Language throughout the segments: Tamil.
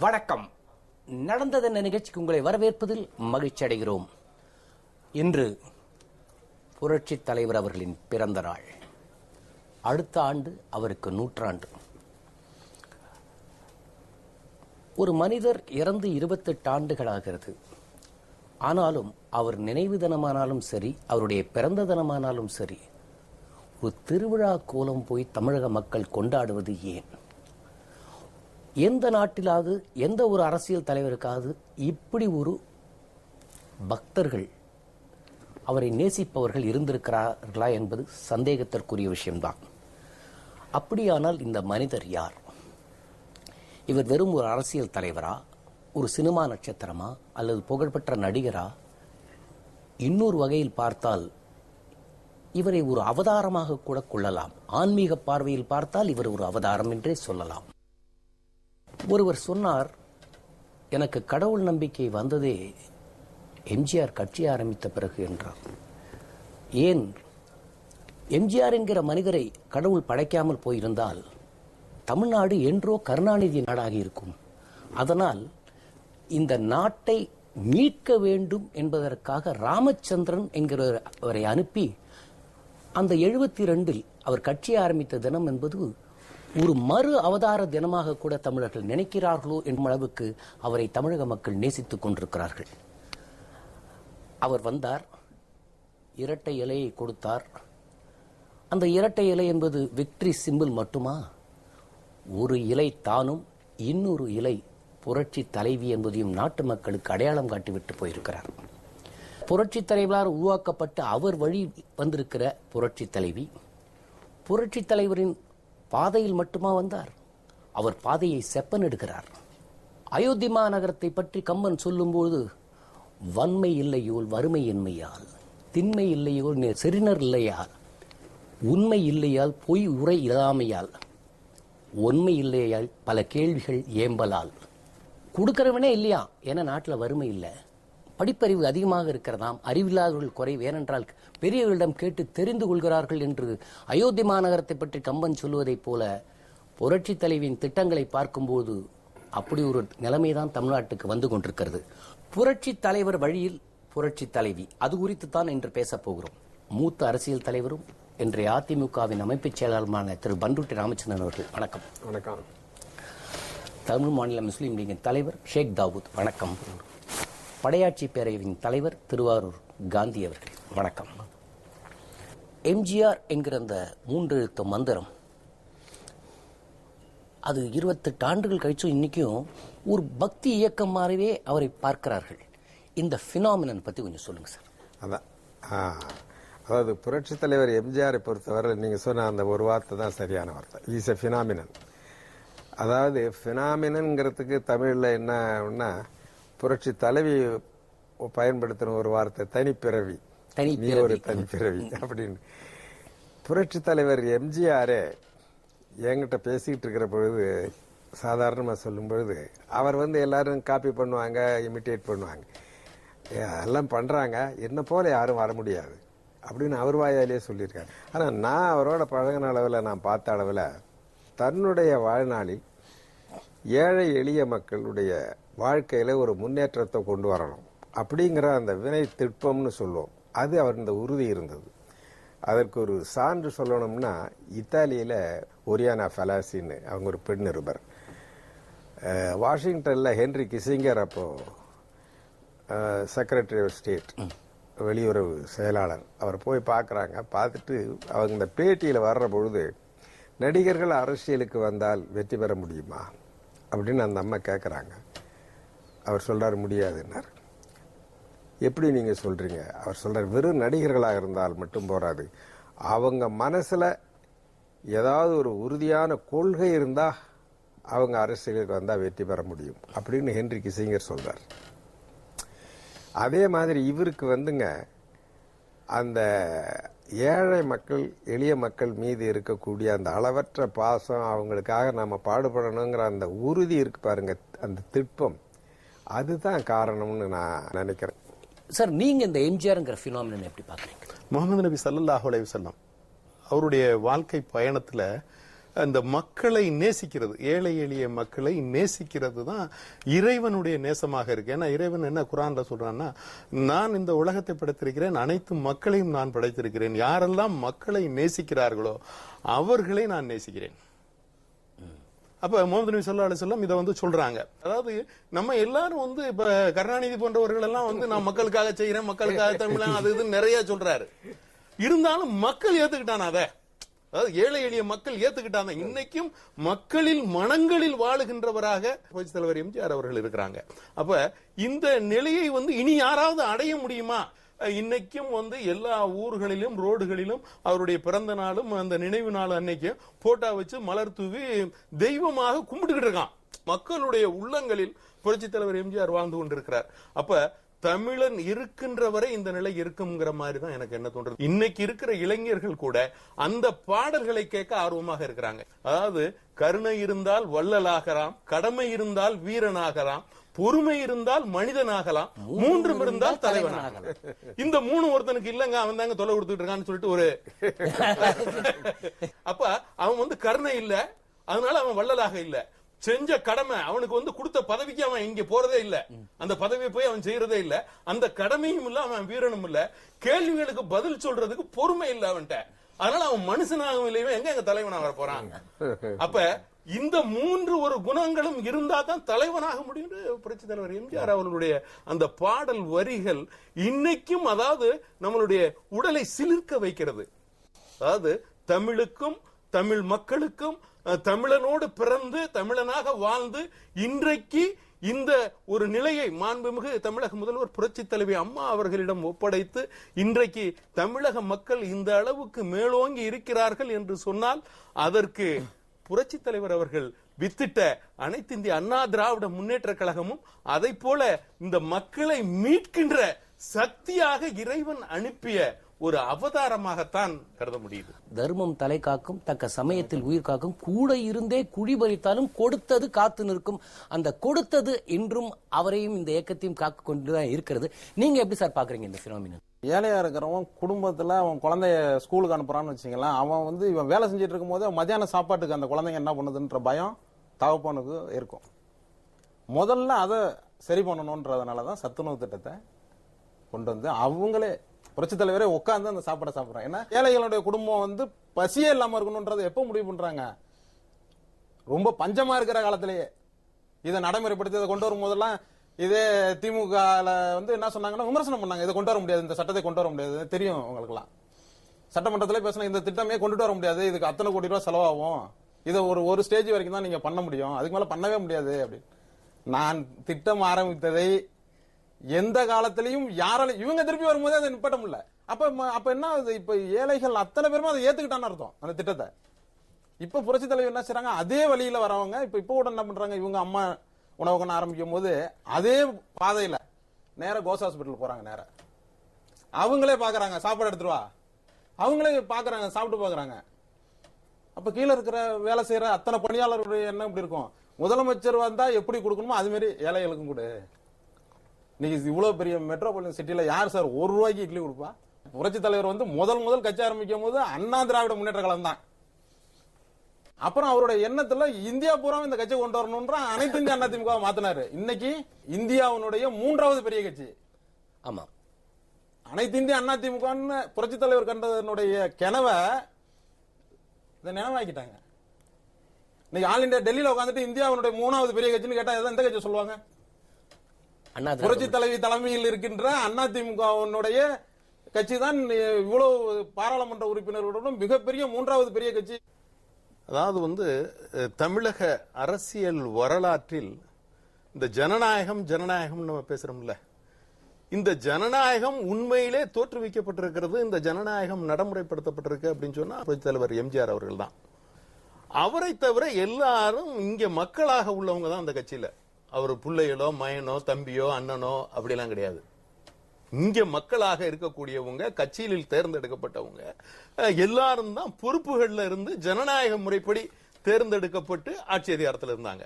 வணக்கம். நடந்ததென்ன நிகழ்ச்சிக்கு உங்களை வரவேற்பதில் மகிழ்ச்சி அடைகிறோம். இன்று புரட்சித் தலைவர் அவர்களின் பிறந்த நாள். அடுத்த ஆண்டு அவருக்கு 100 ஆண்டு. ஒரு மனிதர் இறந்து 28 ஆண்டுகளாகிறது. ஆனாலும் அவர் நினைவு தினமானாலும் சரி, அவருடைய பிறந்த தினமானாலும் சரி, ஒரு திருவிழா கோலம் போய் தமிழக மக்கள் கொண்டாடுவது ஏன்? எந்த நாட்டிலாவது எந்த ஒரு அரசியல் தலைவருக்காவது இப்படி ஒரு பக்தர்கள், அவரை நேசிப்பவர்கள் இருந்திருக்கிறார்களா என்பது சந்தேகத்திற்குரிய விஷயம்தான். அப்படியானால் இந்த மனிதர் யார்? இவர் வெறும் ஒரு அரசியல் தலைவரா, ஒரு சினிமா நட்சத்திரமா, அல்லது புகழ்பெற்ற நடிகரா? இன்னொரு வகையில் பார்த்தால் இவரை ஒரு அவதாரமாக கூட கொள்ளலாம். ஆன்மீக பார்வையில் பார்த்தால் இவர் ஒரு அவதாரம் என்றே சொல்லலாம். ஒருவர் சொன்னார், எனக்கு கடவுள் நம்பிக்கை வந்ததே எம்ஜிஆர் கட்சி ஆரம்பித்த பிறகு என்றார். ஏன்? எம்ஜிஆர் என்கிற மனிதரை கடவுள் படைக்காமல் போயிருந்தால் தமிழ்நாடு என்றோ கருணாநிதி நாடாகி இருக்கும். அதனால் இந்த நாட்டை மீட்க வேண்டும் என்பதற்காக ராமச்சந்திரன் என்கிறவரை அனுப்பி அந்த 72 அவர் கட்சி ஆரம்பித்த தினம் என்பது ஒரு மறு அவதார தினமாக கூட தமிழர்கள் நினைக்கிறார்களோ என்னும் அளவுக்கு அவரை தமிழக மக்கள் நேசித்துக் கொண்டிருக்கிறார்கள். அவர் வந்தார், இரட்டை இலையை கொடுத்தார். அந்த இரட்டை இலை என்பது விக்டரி சிம்பிள் மட்டுமா? ஒரு இலை தானும், இன்னொரு இலை புரட்சி தலைவி என்பதையும் நாட்டு மக்களுக்கு அடையாளம் காட்டிவிட்டு போயிருக்கிறார். புரட்சி தலைவரால் உருவாக்கப்பட்ட அவர் வழி வந்திருக்கிற புரட்சி தலைவி, புரட்சி தலைவரின் பாதையில் மட்டுமா வந்தார்? அவர் பாதையை செப்பனிடுகிறார். அயோத்தி மாநகரத்தை பற்றி கம்பன் சொல்லும்போது, வன்மை இல்லையோல் வறுமை இன்மையால், திண்மை இல்லையோல் செறினர் இல்லையால், உண்மை இல்லையால் பொய் உரை இல்லாமையால், உண்மை இல்லையால் பல கேள்விகள் ஏம்பலால். கொடுக்கிறவனே இல்லையா? ஏன்னா நாட்டில் வறுமை இல்லை, படிப்பறிவு அதிகமாக இருக்கிறதாம், அறிவில்லாதவர்கள் குறை. ஏனென்றால் பெரியவர்களிடம் கேட்டு தெரிந்து கொள்கிறார்கள் என்று அயோத்தி மாநகரத்தை பற்றி கம்பன் சொல்லுவதைப் போல புரட்சி தலைவியின் திட்டங்களை பார்க்கும்போது அப்படி ஒரு நிலைமைதான் தமிழ்நாட்டுக்கு வந்து கொண்டிருக்கிறது. புரட்சி தலைவர் வழியில் புரட்சி தலைவி, அது குறித்து தான் இன்று பேசப் போகிறோம். மூத்த அரசியல் தலைவரும் இன்றைய அதிமுகவின் அமைப்புச் செயலாளருமான திரு பண்ருட்டி ராமச்சந்திரன் அவர்கள், வணக்கம். வணக்கம். தமிழ் மாநில முஸ்லீம் லீகின் தலைவர் ஷேக் தாவூத், வணக்கம். படையாட்சி பேரவையின் தலைவர் திருவாரூர் காந்தி அவர்கள், வணக்கம். எம்ஜிஆர் என்கிற அந்த 3 எழுத்து மந்திரம், அது 28 ஆண்டுகள் கழிச்சும் இன்னைக்கும் ஒரு பக்தி இயக்கம் மாறவே அவரை பார்க்கிறார்கள். இந்த பினாமினன் பத்தி கொஞ்சம் சொல்லுங்க சார். அதான், அதாவது புரட்சி தலைவர் எம்ஜிஆரை பொறுத்தவரை நீங்க சொன்ன அந்த ஒரு வார்த்தை தான் சரியான வார்த்தை. Is a phenomenon. அதாவது பினாமினன்ங்கிறதுக்கு தமிழ்ல என்ன, புரட்சி தலைவி பயன்படுத்தின ஒரு வார்த்தை தனிப்பிறவி. நீ ஒரு தனிப்பிறவி அப்படின்னு. புரட்சி தலைவர் எம்ஜிஆரே என்கிட்ட பேசிக்கிட்டு இருக்கிற பொழுது, சாதாரணமாக சொல்லும் பொழுது, அவர் எல்லாரும் காப்பி பண்ணுவாங்க, இமிட்டேட் பண்ணுவாங்க, எல்லாம் பண்றாங்க, என்ன போல யாரும் வர முடியாது அப்படின்னு அவர் வாயாலேயே சொல்லியிருக்காரு. ஆனால் நான் அவரோட பழகின அளவில், நான் பார்த்த அளவில், தன்னுடைய வாழ்நாளில் ஏழை எளிய மக்களுடைய வாழ்க்கையில ஒரு முன்னேற்றத்தை கொண்டு வரணும் அப்படிங்கிற அந்த வினை திட்பம்னு சொல்லுவோம், அது அவர் இந்த உறுதி இருந்தது. அதற்கு ஒரு சான்று சொல்லணும்னா, இத்தாலியில ஒரியானா ஃபலாசின்னு அவங்க ஒரு பெண் நிருபர், வாஷிங்டன்ல ஹென்ரி கிசிங்கர் அப்போ செக்ரட்டரி ஆஃப் ஸ்டேட், வெளியுறவு செயலாளர், அவர் போய் பார்க்குறாங்க. பார்த்துட்டு அவங்க இந்த பேட்டியில் வர்ற பொழுது, நடிகர்கள் அரசியலுக்கு வந்தால் வெற்றி பெற முடியுமா அப்படின்னு அந்த அம்மா கேட்குறாங்க. அவர் சொல்றாரு, முடியாதுன்னார். எப்படி நீங்க சொல்றீங்க? அவர் சொல்றாரு, வெறும் நடிகர்களாக இருந்தால் மட்டும் போராது, அவங்க மனசுல ஏதாவது ஒரு உறுதியான கொள்கை இருந்தா அவங்க அரசியலுக்கு வந்தா வெற்றி பெற முடியும் அப்படின்னு ஹென்ரி கிசிங்கர் சொல்றார். அதே மாதிரி இவருக்கு அந்த ஏழை மக்கள், எளிய மக்கள் மீது இருக்கக்கூடிய அந்த அளவற்ற பாசம், அவங்களுக்காக நம்ம பாடுபடணுங்கிற அந்த உறுதி இருக்கு பாருங்க, அந்த திட்பம், அதுதான் காரணம்னு நான் நினைக்கிறேன். சார், நீங்க இந்த எம்ஜிஆர்ங்கிற பினாமினன் எப்படி பாக்குறீங்க? முகமது நபி ஸல்லல்லாஹு அலைஹி வஸல்லம் அவருடைய வாழ்க்கை பயணத்துல அந்த மக்களை நேசிக்கிறது, ஏழை எளிய மக்களை நேசிக்கிறது தான் இறைவனுடைய நேசமாக இருக்கு. ஏன்னா இறைவன் என்ன குர்ஆன்ல சொல்றான்னா, நான் இந்த உலகத்தை படைத்திருக்கிறேன், அனைத்து மக்களையும் நான் படைத்திருக்கிறேன், யாரெல்லாம் மக்களை நேசிக்கிறார்களோ அவர்களை நான் நேசிக்கிறேன். அப்ப முகமது நபி ஸல்லல்லாஹு அலைஹி வஸல்லம் இதை வந்து சொல்றாங்க. அதாவது நம்ம எல்லாரும் இப்ப கருணாநிதி போன்றவர்கள் எல்லாம் நான் மக்களுக்காக செய்யறேன், மக்களுக்காக தமிழன் அது இது நிறைய சொல்றாரு. இருந்தாலும் மக்கள் ஏத்துக்கிட்டான அதை, அதாவது ஏழை எளிய மக்கள் ஏத்துக்கிட்டாங்க. இன்னைக்கும் மக்களில் மனங்களில் வாழுகின்றவராக புரட்சித் தலைவர் எம்ஜிஆர் அவர்கள் இருக்கிறாங்க. அப்ப இந்த நிலையை இனி யாராவது அடைய முடியுமா? இன்னைக்கும் எல்லா ஊர்களிலும் ரோடுகளிலும் அவருடைய பிறந்த நாளும் அந்த நினைவு நாள் அன்னைக்கு போட்டோ வச்சு மலர் தூவி தெய்வமாக கும்பிட்டுக்கிட்டு இருக்கான். மக்களுடைய உள்ளங்களில் புரட்சித் தலைவர் எம்ஜிஆர் வாழ்ந்து கொண்டிருக்கிறார். அப்ப தமிழன் இருக்கின்ற வரை இந்த நிலை இருக்குங்கிற மாதிரி தான் எனக்கு என்ன தோன்றது. இன்னைக்கு இருக்கிற இளைஞர்கள் கூட அந்த பாடல்களை கேட்க ஆர்வமாக இருக்கிறாங்க. அதாவது கருணை இருந்தால் வள்ளலாகலாம், கடமை இருந்தால் வீரனாகலாம், பொறுமை இருந்தால் மனிதனாகலாம், மூன்றும் இருந்தால் தலைவனாகலாம். இந்த மூணு ஒருத்தனுக்கு இல்லங்க, அவன் தாங்க தொலை கொடுத்துட்டு இருக்கான்னு சொல்லிட்டு ஒரு அப்ப அவன் கருணை இல்ல, அதனால அவன் வள்ளலாக இல்ல. செஞ்ச கடமை, அவனுக்கு கொடுத்த பதவிக்கு அவன் இங்க போறதே இல்ல, அந்த பதவியை போய் அவன் செய்யறதே இல்ல, அந்த கடமையும் இல்ல, அவன் வீரனும் இல்ல, கேள்விகளுக்கு பதில் சொல்றதுக்கு பொறுமை இல்ல அவன்கிட்ட, அதனால அவன் மனுஷனாகவும் இல்லையே, எங்க தலைவனாக வர போறான். அப்ப இந்த மூன்று ஒரு குணங்களும் இருந்தா தான் தலைவனாக முடியும். புரட்சித் தலைவர் எம்ஜிஆர் அவர்களுடைய அந்த பாடல் வரிகள் இன்னைக்கும் அதாவது நம்மளுடைய உடலை சிலிர்க்க வைக்கிறது. அதாவது தமிழுக்கும் தமிழ் மக்களுக்கும் தமிழனோடு பிறந்து தமிழனாக வாழ்ந்து இன்றைக்கு இந்த ஒரு நிலையை மாண்புமிகு தமிழக முதல்வர் புரட்சித் தலைவி அம்மா அவர்களிடம் ஒப்படைத்து இன்றைக்கு தமிழக மக்கள் இந்த அளவுக்கு மேலோங்கி இருக்கிறார்கள் என்று சொன்னால் அதற்கு புரட்சித் தலைவர் அவர்கள் வித்திட்ட அனைத்து இந்திய அண்ணா திராவிட முன்னேற்ற கழகமும் அதை போல இந்த மக்களை மீட்கின்ற சக்தியாக இறைவன் அனுப்பிய ஒரு அவதாரமாகத்தான் கருத முடியுது. தர்மம் தலை காக்கும், தக்க சமயத்தில் உயிர் காக்கும், கூட இருந்தே குழி பறித்தாலும் கொடுத்தது காத்து நிற்கும். அந்த கொடுத்தது இன்றும் அவரையும் இந்த இயக்கத்தையும் காக்க கொண்டுதான் இருக்கிறது. நீங்க எப்படி சார் பாக்குறீங்க இந்த பினாமினன்? ஏழையா இருக்கிறவன் குடும்பத்துல அவன் குழந்தைய ஸ்கூலுக்கு அனுப்புறான்னு வச்சுக்கலாம், அவன் இவன் வேலை செஞ்சுட்டு இருக்கும் போது மத்தியான சாப்பாட்டுக்கு அந்த குழந்தைங்க என்ன பண்ணுதுன்ற பயம் தகப்பனுக்கு இருக்கும். முதல்ல அதை சரி பண்ணணும்ன்றதுனாலதான் சத்துணவு திட்டத்தை கொண்டு வந்து அவங்களே புரட்சித் தலைவரே உட்கார்ந்து அந்த சாப்பாடை சாப்பிடுறாங்க. ஏன்னா ஏழைகளுடைய குடும்பம் பசியே இல்லாம இருக்கணும்ன்றதை எப்ப முடிவு பண்றாங்க? ரொம்ப பஞ்சமா இருக்கிற காலத்திலேயே இதை நடைமுறைப்படுத்தி இதை கொண்டு வரும் போதெல்லாம் இதே திமுக என்ன சொன்னாங்கன்னா விமர்சனம் பண்ணாங்க, இதை கொண்டு வர முடியாது, இந்த சட்டத்தை கொண்டு வர முடியாது. தெரியும் உங்களுக்குலாம், சட்டமன்றத்திலே பேசின இந்த திட்டமே கொண்டுட்டு வர முடியாது, இதுக்கு அத்தனை கோடி ரூபாய் செலவாகும், இதை ஒரு ஸ்டேஜ் வரைக்கும் தான் நீங்க பண்ண முடியும், அதுக்கு மேல பண்ணவே முடியாது அப்படின்னு. நான் திட்டம் ஆரம்பித்ததை எந்த காலத்திலையும் யாராலும் இவங்க திருப்பி வரும்போது அதை நிப்பாட்ட முடியல. அப்ப என்ன ஆகுது? இப்ப ஏழைகள் அத்தனை பேருமே அதை ஏத்துக்கிட்டான்னு அர்த்தம் அந்த திட்டத்தை. இப்ப புரட்சி தலைவர் என்ன செய்றாங்க? அதே வழியில வரவங்க இப்ப கூட என்ன பண்றாங்க? இவங்க அம்மா உணவகம் ஆரம்பிக்கும் போது அதே பாதையில நேர கோஸ் ஹாஸ்பிட்டல் போறாங்க. நேர அவங்களே பாக்குறாங்க, சாப்பாடு எடுத்துருவா, அவங்களே பாக்குறாங்க, சாப்பிட்டு பாக்குறாங்க. அப்ப கீழே இருக்கிற வேலை செய்யற அத்தனை பணியாளர்களுடைய எண்ணம் இப்படி இருக்கும், முதலமைச்சர் வந்தா எப்படி கொடுக்கணுமோ அது மாதிரி ஏழைகளுக்கும் கூட. நீங்க இவ்வளவு பெரிய மெட்ரோபாலிட்டன் சிட்டில யார் சார் ₹1 இட்லி கொடுப்பா? புரட்சி தலைவர் முதல் கட்சி ஆரம்பிக்கும் போது அண்ணா திராவிட முன்னேற்ற கழகம் தான். அப்புறம் அவருடைய எண்ணத்துல இந்தியா பூரா இந்த கட்சியை கொண்டு வரணும்ன்ற அனைத்து இந்திய அண்ணா திமுக மாத்தினாரு. இன்னைக்கு இந்தியாவுடைய 3வது பெரிய கட்சி. ஆமா, அனைத்து இந்திய அண்ணா திமுக புரட்சி தலைவர் கண்டதனுடைய கனவை நினைவாக்கிட்டாங்க. இன்னைக்கு ஆல் இந்தியா டெல்லியில உட்காந்துட்டு இந்தியாவுடைய 3வது பெரிய கட்சின்னு கேட்டா எந்த கட்சி சொல்லுவாங்க? புரட்சி தலைவி தலைமையில் இருக்கின்ற அண்ணா திமுகவுடைய கட்சி தான் இவ்வளவு பாராளுமன்ற உறுப்பினர்களுடன் மிகப்பெரிய 3வது பெரிய கட்சி. அதாவது தமிழக அரசியல் வரலாற்றில் இந்த ஜனநாயகம் நம்ம பேசுறோம்ல, இந்த ஜனநாயகம் உண்மையிலே தோற்றுவிக்கப்பட்டிருக்கிறது, இந்த ஜனநாயகம் நடைமுறைப்படுத்தப்பட்டிருக்கு அப்படின்னு சொன்னா புரட்சித் தலைவர் எம்ஜிஆர் அவர்கள் தான். அவரை தவிர எல்லாரும் இங்க மக்களாக உள்ளவங்க தான் அந்த கட்சியில. அவர் பிள்ளைகளோ மயனோ தம்பியோ அண்ணனோ அப்படியெல்லாம் கிடையாது. இங்க மக்களாக இருக்கக்கூடியவங்க, கட்சியில் தேர்ந்தெடுக்கப்பட்டவங்க எல்லாரும் தான் பொறுப்புகள்ல இருந்து ஜனநாயக முறைப்படி தேர்ந்தெடுக்கப்பட்டு ஆட்சி அதிகாரத்தில் இருந்தாங்க.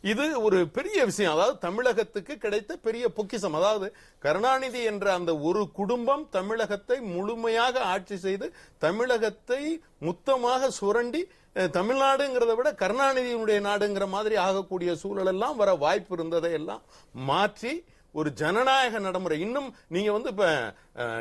இது ஒரு பெரிய விஷயம். அதாவது தமிழகத்துக்கு கிடைத்த பெரிய பொக்கிஷம். அதாவது கருணாநிதி என்ற அந்த ஒரு குடும்பம் தமிழகத்தை முழுமையாக ஆட்சி செய்து தமிழகத்தை மொத்தமாக சுரண்டி தமிழ்நாடுங்கிறத விட கருணாநிதியினுடைய நாடுங்கிற மாதிரி ஆகக்கூடிய சூழல் எல்லாம் வர வாய்ப்பு இருந்ததை எல்லாம் மாற்றி ஒரு ஜனநாயக நடைமுறை. இன்னும் நீங்க வந்து இப்ப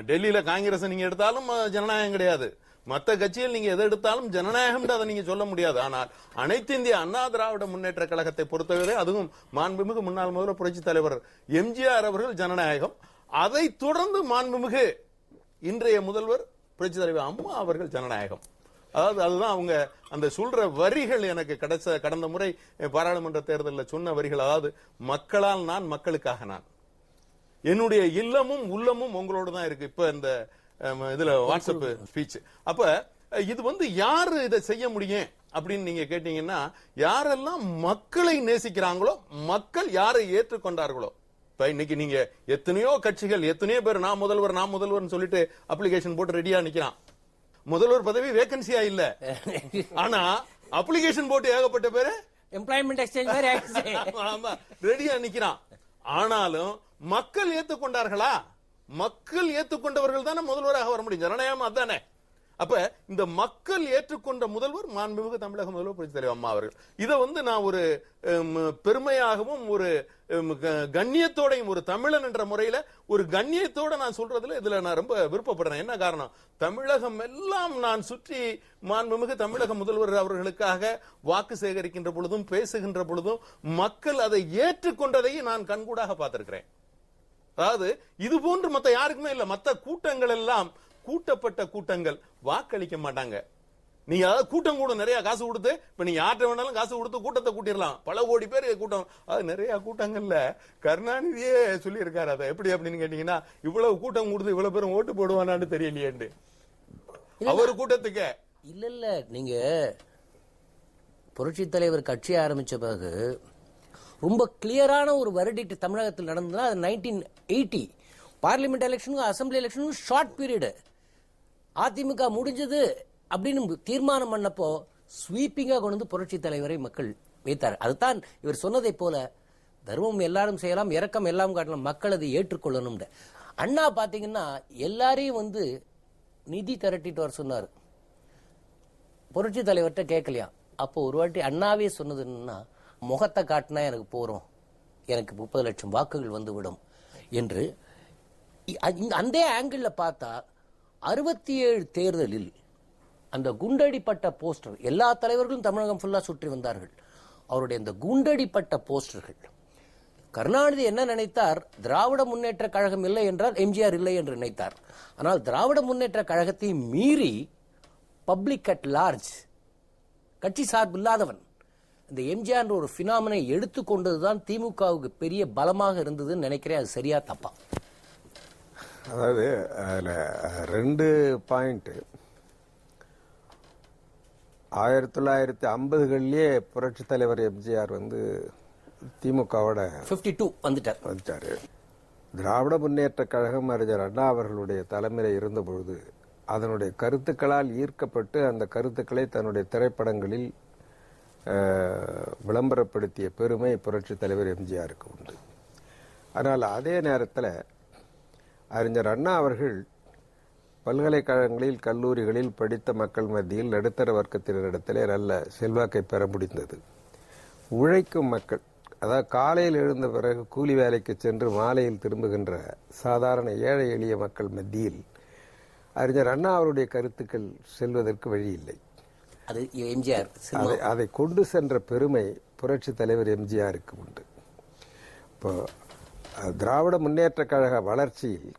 டெல்லியில காங்கிரஸ் நீங்க எடுத்தாலும் ஜனநாயகம் கிடையாது, மத்த கட்சியில் நீங்க எதை எடுத்தாலும் ஜனநாயகம் அதை நீங்க சொல்ல முடியாது. ஆனால் அனைத்து இந்திய அண்ணா திராவிட முன்னேற்ற கழகத்தை பொறுத்தவரை, அதுவும் மாண்புமிகு முன்னாள் முதல்வர் புரட்சி தலைவர் எம்ஜிஆர் அவர்கள் ஜனநாயகம், அதை தொடர்ந்து மாண்புமிகு இன்றைய முதல்வர் புரட்சி தலைவர் அம்மா அவர்கள் ஜனநாயகம். அதாவது அதுதான் அவங்க அந்த சொல்ற வரிகள் எனக்கு கடந்த முறை பாராளுமன்ற தேர்தலில் சொன்ன வரிகள். அதாவது மக்களால் நான், மக்களுக்காக நான், என்னுடைய இல்லமும் உள்ளமும் உங்களோடு தான் இருக்கு. இப்ப இந்த இதுல வாட்ஸ்அப் ஸ்பீச். அப்ப இது வந்து யாரு இதை செய்ய முடியும் அப்படின்னு நீங்க கேட்டீங்கன்னா, யாரெல்லாம் மக்களை நேசிக்கிறாங்களோ, மக்கள் யாரை ஏற்றுக்கொண்டார்களோ. இப்ப இன்னைக்கு நீங்க எத்தனையோ கட்சிகள், எத்தனையோ பேர் நான் முதல்வர் சொல்லிட்டு அப்ளிகேஷன் போட்டு ரெடியா நிக்கிறான். முதல்வர் பதவி வேகன்சியா இல்ல, ஆனா அப்ளிகேஷன் போட்டு ஏகப்பட்ட பேரு எம்ப்ளாய்மெண்ட் எக்ஸ்சேஞ்ச் ரெடியா நிக்கிறான். ஆனாலும் மக்கள் ஏத்துக்கொண்டார்களா? மக்கள் ஏற்றுக்கொண்டவர்கள் தானே முதல்வராக வர முடியும். ஜனநாயகம் அதானே. அப்ப இந்த மக்கள் ஏற்றுக்கொண்ட முதல்வர் மாண்புமிகு தமிழக முதல்வர் புரட்சி தலைவர் அம்மா அவர்கள். இதை வந்து நான் ஒரு பெருமையாகவும் ஒரு கண்ணியத்தோடையும், ஒரு தமிழன் என்ற முறையில ஒரு கண்ணியத்தோட நான் சொல்றதுல இதுல நான் ரொம்ப விருப்பப்படுறேன். என்ன காரணம்? தமிழகம் எல்லாம் நான் சுற்றி மாண்புமிகு தமிழக முதல்வர் அவர்களுக்காக வாக்கு சேகரிக்கின்ற பொழுதும் பேசுகின்ற பொழுதும் மக்கள் அதை ஏற்றுக்கொண்டதையும் நான் கண்கூடாக பார்த்திருக்கிறேன். அதாவது இது போன்று மத்த யாருக்குமே இல்ல. மத்த கூட்டங்கள் எல்லாம் கூட்டப்பட்ட கூட்டங்கள் வாக்களிக்க மாட்டாங்க. நீங்க அதாவது கூட்டம் கூட நிறைய காசு கொடுத்து, இப்ப நீங்க யார்ட்ட வேணாலும் காசு கொடுத்து கூட்டத்தை கூட்டிடலாம். பல கோடி பேர் கூட்டம். அது நிறைய கூட்டங்கள்ல கருணாநிதியே சொல்லி இருக்காரு. அதை எப்படி அப்படின்னு கேட்டீங்கன்னா, இவ்வளவு கூட்டம் கொடுத்து இவ்வளவு பேரும் ஓட்டு போடுவானான்னு தெரியலையே அவர் கூட்டத்துக்கு. இல்ல நீங்க புரட்சி தலைவர் கட்சி ஆரம்பிச்ச பிறகு ரொம்ப கிளியரான ஒரு வெர்டிக்ட் தமிழகத்தில் நடந்ததுன்னா, 1980 பார்லிமெண்ட் எலெக்ஷனும் அசம்பிளி எலெக்ஷனும் ஷார்ட் பீரியடு. அதிமுக முடிஞ்சது அப்படின்னு தீர்மானம் பண்ணப்போ ஸ்வீப்பிங்கா கொண்டு வந்து புரட்சி தலைவரை மக்கள் வைத்தார். அதுதான் இவர் சொன்னதை போல, தர்மம் எல்லாரும் செய்யலாம், இரக்கம் எல்லாம் காட்டலாம், மக்கள் அதை ஏற்றுக்கொள்ளணும். அண்ணா பாத்தீங்கன்னா எல்லாரையும் வந்து நிதி திரட்டிட்டு வர சொன்னார், புரட்சி தலைவர்கிட்ட கேட்கலையா. அப்போ ஒரு வாட்டி அண்ணாவே சொன்னது என்னன்னா, முகத்தை காட்டினா எனக்கு போறோம், எனக்கு 30 லட்சம் வாக்குகள் வந்து விடும் என்று. அந்த ஆங்கிள் பார்த்தா 67 தேர்தலில் அந்த குண்டடிப்பட்ட போஸ்டர் எல்லா தலைவர்களும் தமிழகம் ஃபுல்லா சுற்றி வந்தார்கள். அவருடைய அந்த குண்டடிப்பட்ட போஸ்டர்கள், கருணாநிதி என்ன நினைத்தார்? திராவிட முன்னேற்ற கழகம் இல்லை என்றால் எம்ஜிஆர் இல்லை என்று நினைத்தார். ஆனால் திராவிட முன்னேற்ற கழகத்தை மீறி பப்ளிக் அட் லார்ஜ், கட்சி சார்பு இல்லாதவன், இந்த எம்ஜிஆர் ஒரு பினாமினை எடுத்துக்கொண்டதுதான் திமுகவுக்கு பெரிய பலமாக இருந்ததுன்னு நினைக்கிறேன். அது சரியா தப்பா? அதாவது அதுல 2 பாயிண்ட். 1950களிலே புரட்சி தலைவர் எம்ஜிஆர் வந்து திமுகவோட 52 வந்துட்டாரு. திராவிட முன்னேற்ற கழகம் அறிஞர் அண்ணா அவர்களுடைய தலைமையில் இருந்த பொழுது அதனுடைய கருத்துக்களால் ஈர்க்கப்பட்டு அந்த கருத்துக்களை தன்னுடைய திரைப்படங்களில் விளம்பரப்படுத்திய பெருமை புரட்சி தலைவர் எம்ஜிஆருக்கு உண்டு. ஆனால் அதே நேரத்தில் அறிஞர் அண்ணா அவர்கள் பல்கலைக்கழகங்களில், கல்லூரிகளில் படித்த மக்கள் மத்தியில் நடுத்தர வர்க்கத்தினரிடத்திலே நல்ல செல்வாக்கை பெற முடிந்தது. உழைக்கும் மக்கள், அதாவது காலையில் எழுந்த பிறகு கூலி வேலைக்கு சென்று மாலையில் திரும்புகின்ற சாதாரண ஏழை எளிய மக்கள் மத்தியில் அறிஞர் அண்ணா அவருடைய கருத்துக்கள் செல்வதற்கு வழி இல்லை. அதை கொண்டு சென்ற பெருமை புரட்சி தலைவர் எம்ஜிஆருக்கு உண்டு. இப்போ திராவிட முன்னேற்ற கழக வளர்ச்சியில்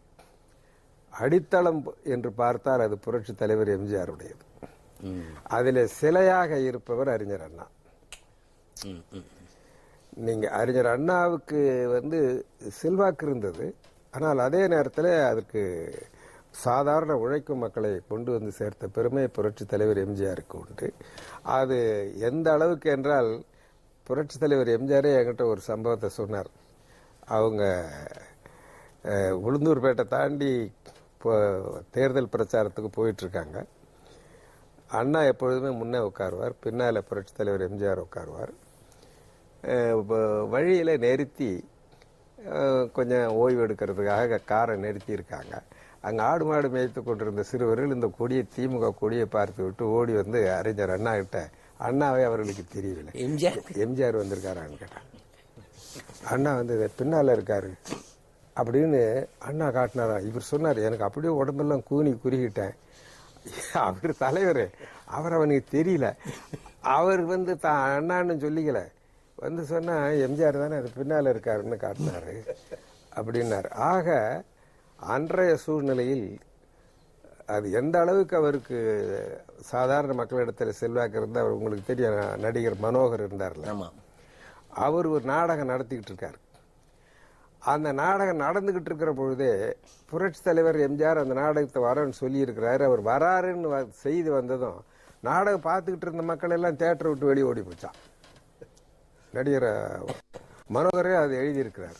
அடித்தளம் என்று பார்த்தால் அது புரட்சி தலைவர் எம்ஜிஆர் உடையது. அதில் சிலையாக இருப்பவர் அறிஞர் அண்ணா. நீங்க அறிஞர் அண்ணாவுக்கு வந்து செல்வாக்கு இருந்தது, ஆனால் அதே நேரத்தில் அதற்கு சாதாரண உழைக்கும் மக்களை கொண்டு வந்து சேர்த்த பெருமை புரட்சி தலைவர் எம்ஜிஆருக்கு உண்டு. அது எந்த அளவுக்கு என்றால், புரட்சி தலைவர் எம்ஜிஆரே என்கிட்ட ஒரு சம்பவத்தை சொன்னார். அவங்க உளுந்தூர்பேட்டை தாண்டி தேர்தல் பிரச்சாரத்துக்கு போயிட்டு இருக்காங்க. அண்ணா எப்பொழுதுமே முன்னே உட்காருவார், பின்னால புரட்சி தலைவர் எம்ஜிஆர் உட்காருவார். வழியில நிறுத்தி கொஞ்சம் ஓய்வு எடுக்கிறதுக்காக காரை நிறுத்தி இருக்காங்க. அங்கே ஆடு மாடு மேய்த்து கொண்டிருந்த சிறுவர்கள் இந்த கொடியை, திமுக கொடியை பார்த்து விட்டு ஓடி வந்து அறிஞர் அண்ணா கிட்ட அண்ணாவே அவர்களுக்கு தெரியவில்லை. எம்ஜிஆர் வந்திருக்காரான்னு கேட்டாங்க. அண்ணா வந்து பின்னால இருக்காரு அப்படின்னு அண்ணா காட்டினாரா. இவர் சொன்னார், எனக்கு அப்படியே உடம்பெல்லாம் குறுகிட்டேன். அவர் தலைவர், அவர் அவனுக்கு தெரியல. அவர் வந்து தான் அண்ணான்னு சொல்லிக்கல, வந்து சொன்னா எம்ஜிஆர் தானே அது பின்னால இருக்காருன்னு காட்டினாரு அப்படின்னாரு. ஆக அன்றைய சூழ்நிலையில் அது எந்த அளவுக்கு அவருக்கு சாதாரண மக்களிடத்தில் செல்வாக்கு இருந்தால், அவர் உங்களுக்கு தெரியும், நடிகர் மனோகர் இருந்தார்ல, அவர் ஒரு நாடகம் நடத்திக்கிட்டு இருக்காரு. அந்த நாடகம் நடந்துகிட்டு இருக்கிற பொழுதே புரட்சி தலைவர் எம்ஜிஆர் அந்த நாடகத்தை வரன்னு சொல்லி இருக்கிறாரு. அவர் வராருன்னு செய்தி வந்ததும் நாடகம் பார்த்துக்கிட்டு இருந்த மக்கள் எல்லாம் தியேட்டரை விட்டு வெளியே ஓடி போச்சான். நடிகர் மனோகரே அது எழுதியிருக்கிறார்.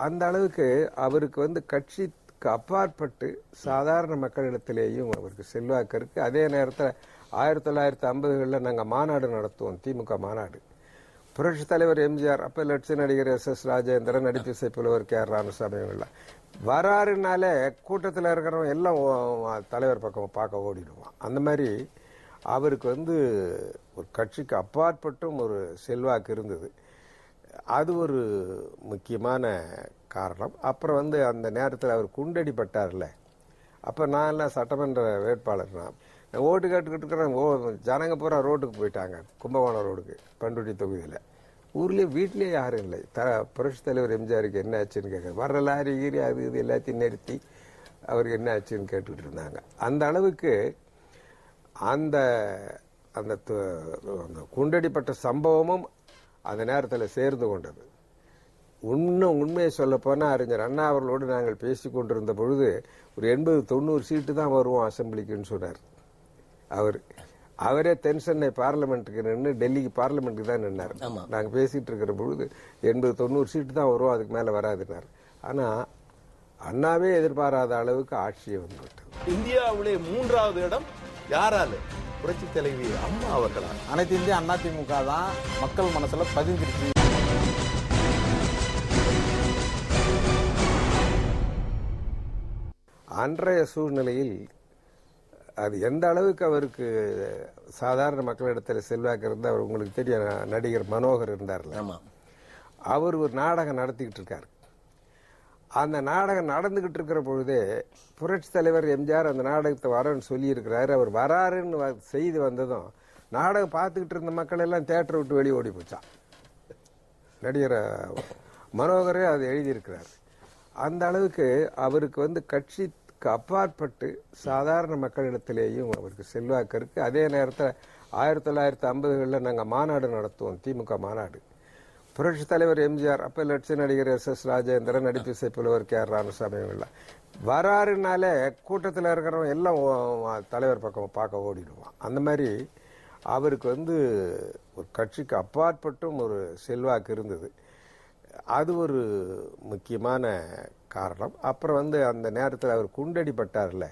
அந்த அளவுக்கு அவருக்கு வந்து கட்சிக்கு அப்பாற்பட்டு சாதாரண மக்களிடத்திலேயும் அவருக்கு செல்வாக்கு இருக்கு. அதே நேரத்தில் 1950களில் நாங்கள் மாநாடு நடத்துவோம், திமுக மாநாடு. புரட்சி தலைவர் எம்ஜிஆர், அப்ப லட்ச நடிகர் SS ராஜேந்திரன், நடிப்பிசை புலவர் KR ராமசாமி வராருனாலே கூட்டத்தில் இருக்கிறவங்க எல்லாம் தலைவர் பக்கம் பார்க்க ஓடிடுவான். அந்த மாதிரி அவருக்கு வந்து ஒரு கட்சிக்கு அப்பாற்பட்டும் ஒரு செல்வாக்கு இருந்தது. அது ஒரு முக்கியமான காரணம். அப்புறம் வந்து அந்த நேரத்தில் அவர் குண்டடிப்பட்டார்ல, அப்போ நான் எல்லாம் சட்டமன்ற வேட்பாளர். நான் ஓட்டு கேட்டுக்கிட்டு இருக்கிறேன். ஜனங்க பூரா ரோட்டுக்கு போயிட்டாங்க, கும்பகோணம் ரோடுக்கு, பண்ருட்டி தொகுதியில். ஊர்லேயே வீட்லேயே யாரும் இல்லை. புரட்சி தலைவர் எம்ஜிஆருக்கு என்ன ஆச்சுன்னு கேட்க, வர்ற லாரி கீரி அது இது எல்லாத்தையும் நிறுத்தி அவருக்கு என்ன ஆச்சுன்னு கேட்டுக்கிட்டு இருந்தாங்க. அந்த அளவுக்கு அந்த அந்த குண்டடிப்பட்ட சம்பவமும் அந்த நேரத்தில் சேர்ந்து கொண்டது. இன்னும் உண்மையை சொல்ல போனால், அறிஞர் அண்ணா அவர்களோடு நாங்கள் பேசி கொண்டிருந்த பொழுது ஒரு 80-90 சீட்டு தான் வருவோம் அசம்பிளிக்குன்னு சொன்னார். அவரே தென் சென்னை பார்லிமெண்ட்டுக்கு நின்று டெல்லிக்கு பார்லிமெண்ட்டுக்கு தான் நின்னார். நாங்கள் பேசிட்டு இருக்கிற பொழுது 80-90 சீட்டு தான் வரும், அதுக்கு மேலே வராதுனார். ஆனால் அண்ணாவே எதிர்பாராத அளவுக்கு ஆட்சியை வந்துவிட்டது. இந்தியாவிலே 3வது இடம் யாரால? புரட்சி தலைவி அம்மா அவர்களா? அனைத்து இந்திய அதிமுக தான் மக்கள் மனசுல பதிஞ்சிருச்சு. அன்றைய சூழ்நிலையில் அது எந்த அளவுக்கு அவருக்கு சாதாரண மக்களிடத்தில் செல்வாக்கு இருந்தால், அவர் உங்களுக்கு தெரியும், நடிகர் மனோகர் இருந்தார்ல, அவர் ஒரு நாடகம் நடத்திக்கிட்டு இருக்காரு. அந்த நாடகம் நடந்துகிட்டு இருக்கிற பொழுதே புரட்சி தலைவர் எம்ஜிஆர் அந்த நாடகத்தை வரன்னு சொல்லி இருக்கிறாரு. அவர் வராருன்னு செய்தி வந்ததும் நாடகம் பார்த்துக்கிட்டு இருந்த மக்கள் எல்லாம் தியேட்டரை விட்டு வெளியே ஓடி போச்சான். நடிகர் மனோகரே அது எழுதியிருக்கிறார். அந்த அளவுக்கு அவருக்கு வந்து கட்சிக்கு அப்பாற்பட்டு சாதாரண மக்களிடத்திலேயும் அவருக்கு செல்வாக்கு இருக்கு. அதே நேரத்தில் 1950களில் நாங்கள் மாநாடு நடத்துவோம், திமுக மாநாடு. புரட்சி தலைவர் எம்ஜிஆர், அப்ப லட்ச நடிகர் SS ராஜேந்திரன், நடிப்பிசை புலவர் KR ராமசாமி வராருனாலே கூட்டத்தில் இருக்கிறவங்க எல்லாம் தலைவர் பக்கம் பார்க்க ஓடிடுவான். அந்த மாதிரி அவருக்கு வந்து ஒரு கட்சிக்கு அப்பாற்பட்டும் ஒரு செல்வாக்கு இருந்தது. அது ஒரு முக்கியமான காரணம். அப்புறம் வந்து அந்த நேரத்தில் அவர் குண்டடிப்பட்டார்ல,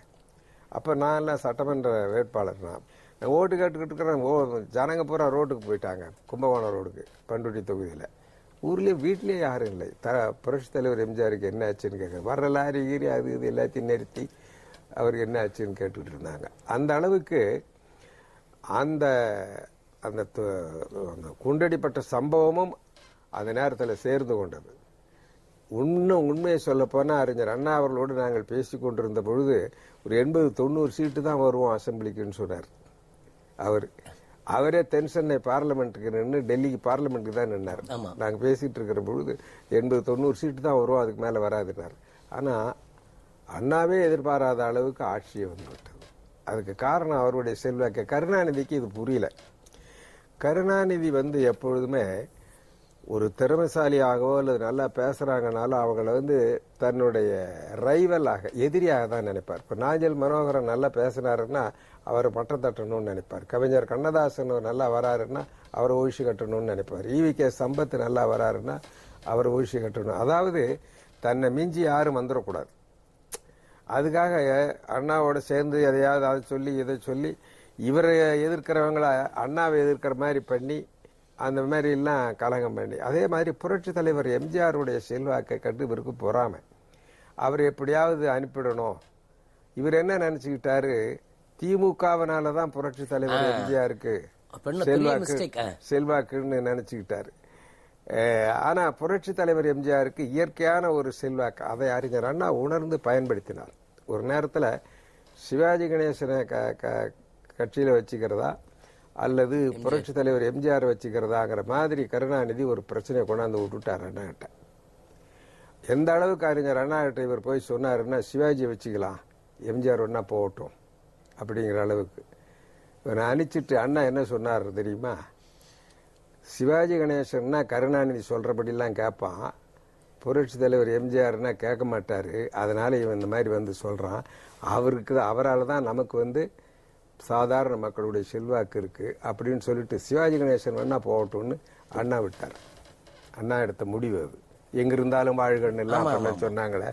அப்போ நான் எல்லாம் சட்டமன்ற வேட்பாளர். நான் ஓட்டு கேட்டுக்கிட்டு இருக்கிறேன். ஜனங்க பூரா ரோட்டுக்கு போயிட்டாங்க, கும்பகோணம் ரோடுக்கு, பண்ருட்டி தொகுதியில். ஊர்லேயே வீட்லேயே யாரும் இல்லை. புரட்சி தலைவர் எம்ஜிஆருக்கு என்ன ஆச்சுன்னு கேட்க, வர்ற லாரி கீரி அது இது எல்லாத்தையும் நிறுத்தி அவருக்கு என்ன ஆச்சுன்னு கேட்டுக்கிட்டு இருந்தாங்க. அந்த அளவுக்கு அந்த அந்த குண்டடிப்பட்ட சம்பவமும் அந்த நேரத்தில் சேர்ந்து கொண்டது. இன்னும் உண்மையை சொல்ல போனால், அறிஞர் அண்ணா அவர்களோடு நாங்கள் பேசி கொண்டிருந்த பொழுது ஒரு 80-90 சீட்டு தான் வருவோம் அசம்பிளிக்குன்னு சொன்னார். அவரே தென் சென்னை பார்லிமெண்ட்டுக்கு நின்று டெல்லிக்கு பார்லிமெண்ட்டுக்கு தான் நின்னார். நாங்கள் பேசிட்டு இருக்கிற பொழுது 80-90 சீட்டு தான் வரும், அதுக்கு மேலே வராதுனார். ஆனால் அண்ணாவே எதிர்பாராத அளவுக்கு ஆட்சியை வந்துவிட்டது. அதுக்கு காரணம் அவருடைய செல்வாக்கு. கருணாநிதிக்கு இது புரியல. கருணாநிதி வந்து எப்பொழுதுமே ஒரு திறமைசாலியாகவோ அல்லது நல்லா பேசுறாங்கனாலும் அவங்கள வந்து தன்னுடைய ரைவலாக, எதிரியாக தான் நினைப்பார். இப்போ நாஞ்சில் மனோகரன் நல்லா பேசினாருன்னா அவரை பட்டம் தட்டணும்னு நினைப்பார். கவிஞர் கண்ணதாசன் நல்லா வராருன்னா அவரை ஒழிச்சு கட்டணும்னு நினைப்பார். EVK சம்பத் நல்லா வராருன்னா அவரை ஒழிச்சு கட்டணும். அதாவது தன்னை மிஞ்சி யாரும் வந்துடக்கூடாது. அதுக்காக அண்ணாவோட சேர்ந்து எதையாவது அதை சொல்லி இதை சொல்லி இவரை எதிர்க்கிறவங்கள அண்ணாவை எதிர்க்கிற மாதிரி பண்ணி அந்த மாதிரி எல்லாம் கலகம் பண்ணி, அதே மாதிரி புரட்சி தலைவர் எம்ஜிஆருடைய செல்வாக்கை கண்டு இவருக்கு பொறாமை. அவர் எப்படியாவது அனுப்பிடணும். இவர் என்ன நினைச்சுக்கிட்டாரு, திமுகவினால தான் புரட்சி தலைவர் எம்ஜிஆருக்கு செல்வாக்குன்னு நினைச்சுக்கிட்டாரு. ஆனா புரட்சி தலைவர் எம்ஜிஆருக்கு இயற்கையான ஒரு செல்வாக்கு, அதை அறிஞர் அண்ணா உணர்ந்து பயன்படுத்தினார். ஒரு நேரத்துல சிவாஜி கணேசனை கட்சியில வச்சுக்கிறதா அல்லது புரட்சி தலைவர் எம்ஜிஆர் வச்சுக்கிறதாங்கிற மாதிரி கருணாநிதி ஒரு பிரச்சனையை கொண்டாந்து விட்டுட்டார் அண்ணா கிட்ட. எந்த அளவுக்கு அறிஞர் அண்ணா கிட்ட இவர் போய் சொன்னாருன்னா, சிவாஜியை வச்சுக்கலாம், எம்ஜிஆர் ஒன்னா போகட்டும் அப்படிங்கிற அளவுக்கு இவனை அனுப்பிச்சிட்டு அண்ணா என்ன சொன்னார் தெரியுமா? சிவாஜி கணேசன்னா கருணாநிதி சொல்றபடிலாம் கேட்பான், புரட்சி தலைவர் எம்ஜிஆர்னா கேட்க மாட்டாரு, அதனால இவன் இந்த மாதிரி வந்து சொல்றான். அவரால் தான் நமக்கு சாதாரண மக்களுடைய செல்வாக்கு இருக்கு அப்படின்னு சொல்லிட்டு சிவாஜி கணேசன் வேணா போகட்டும்னு அண்ணா விட்டார். அண்ணா எடுத்த முடிவு அது. எங்க இருந்தாலும் வாழ்கன்னு எல்லாம் சொன்னாங்களே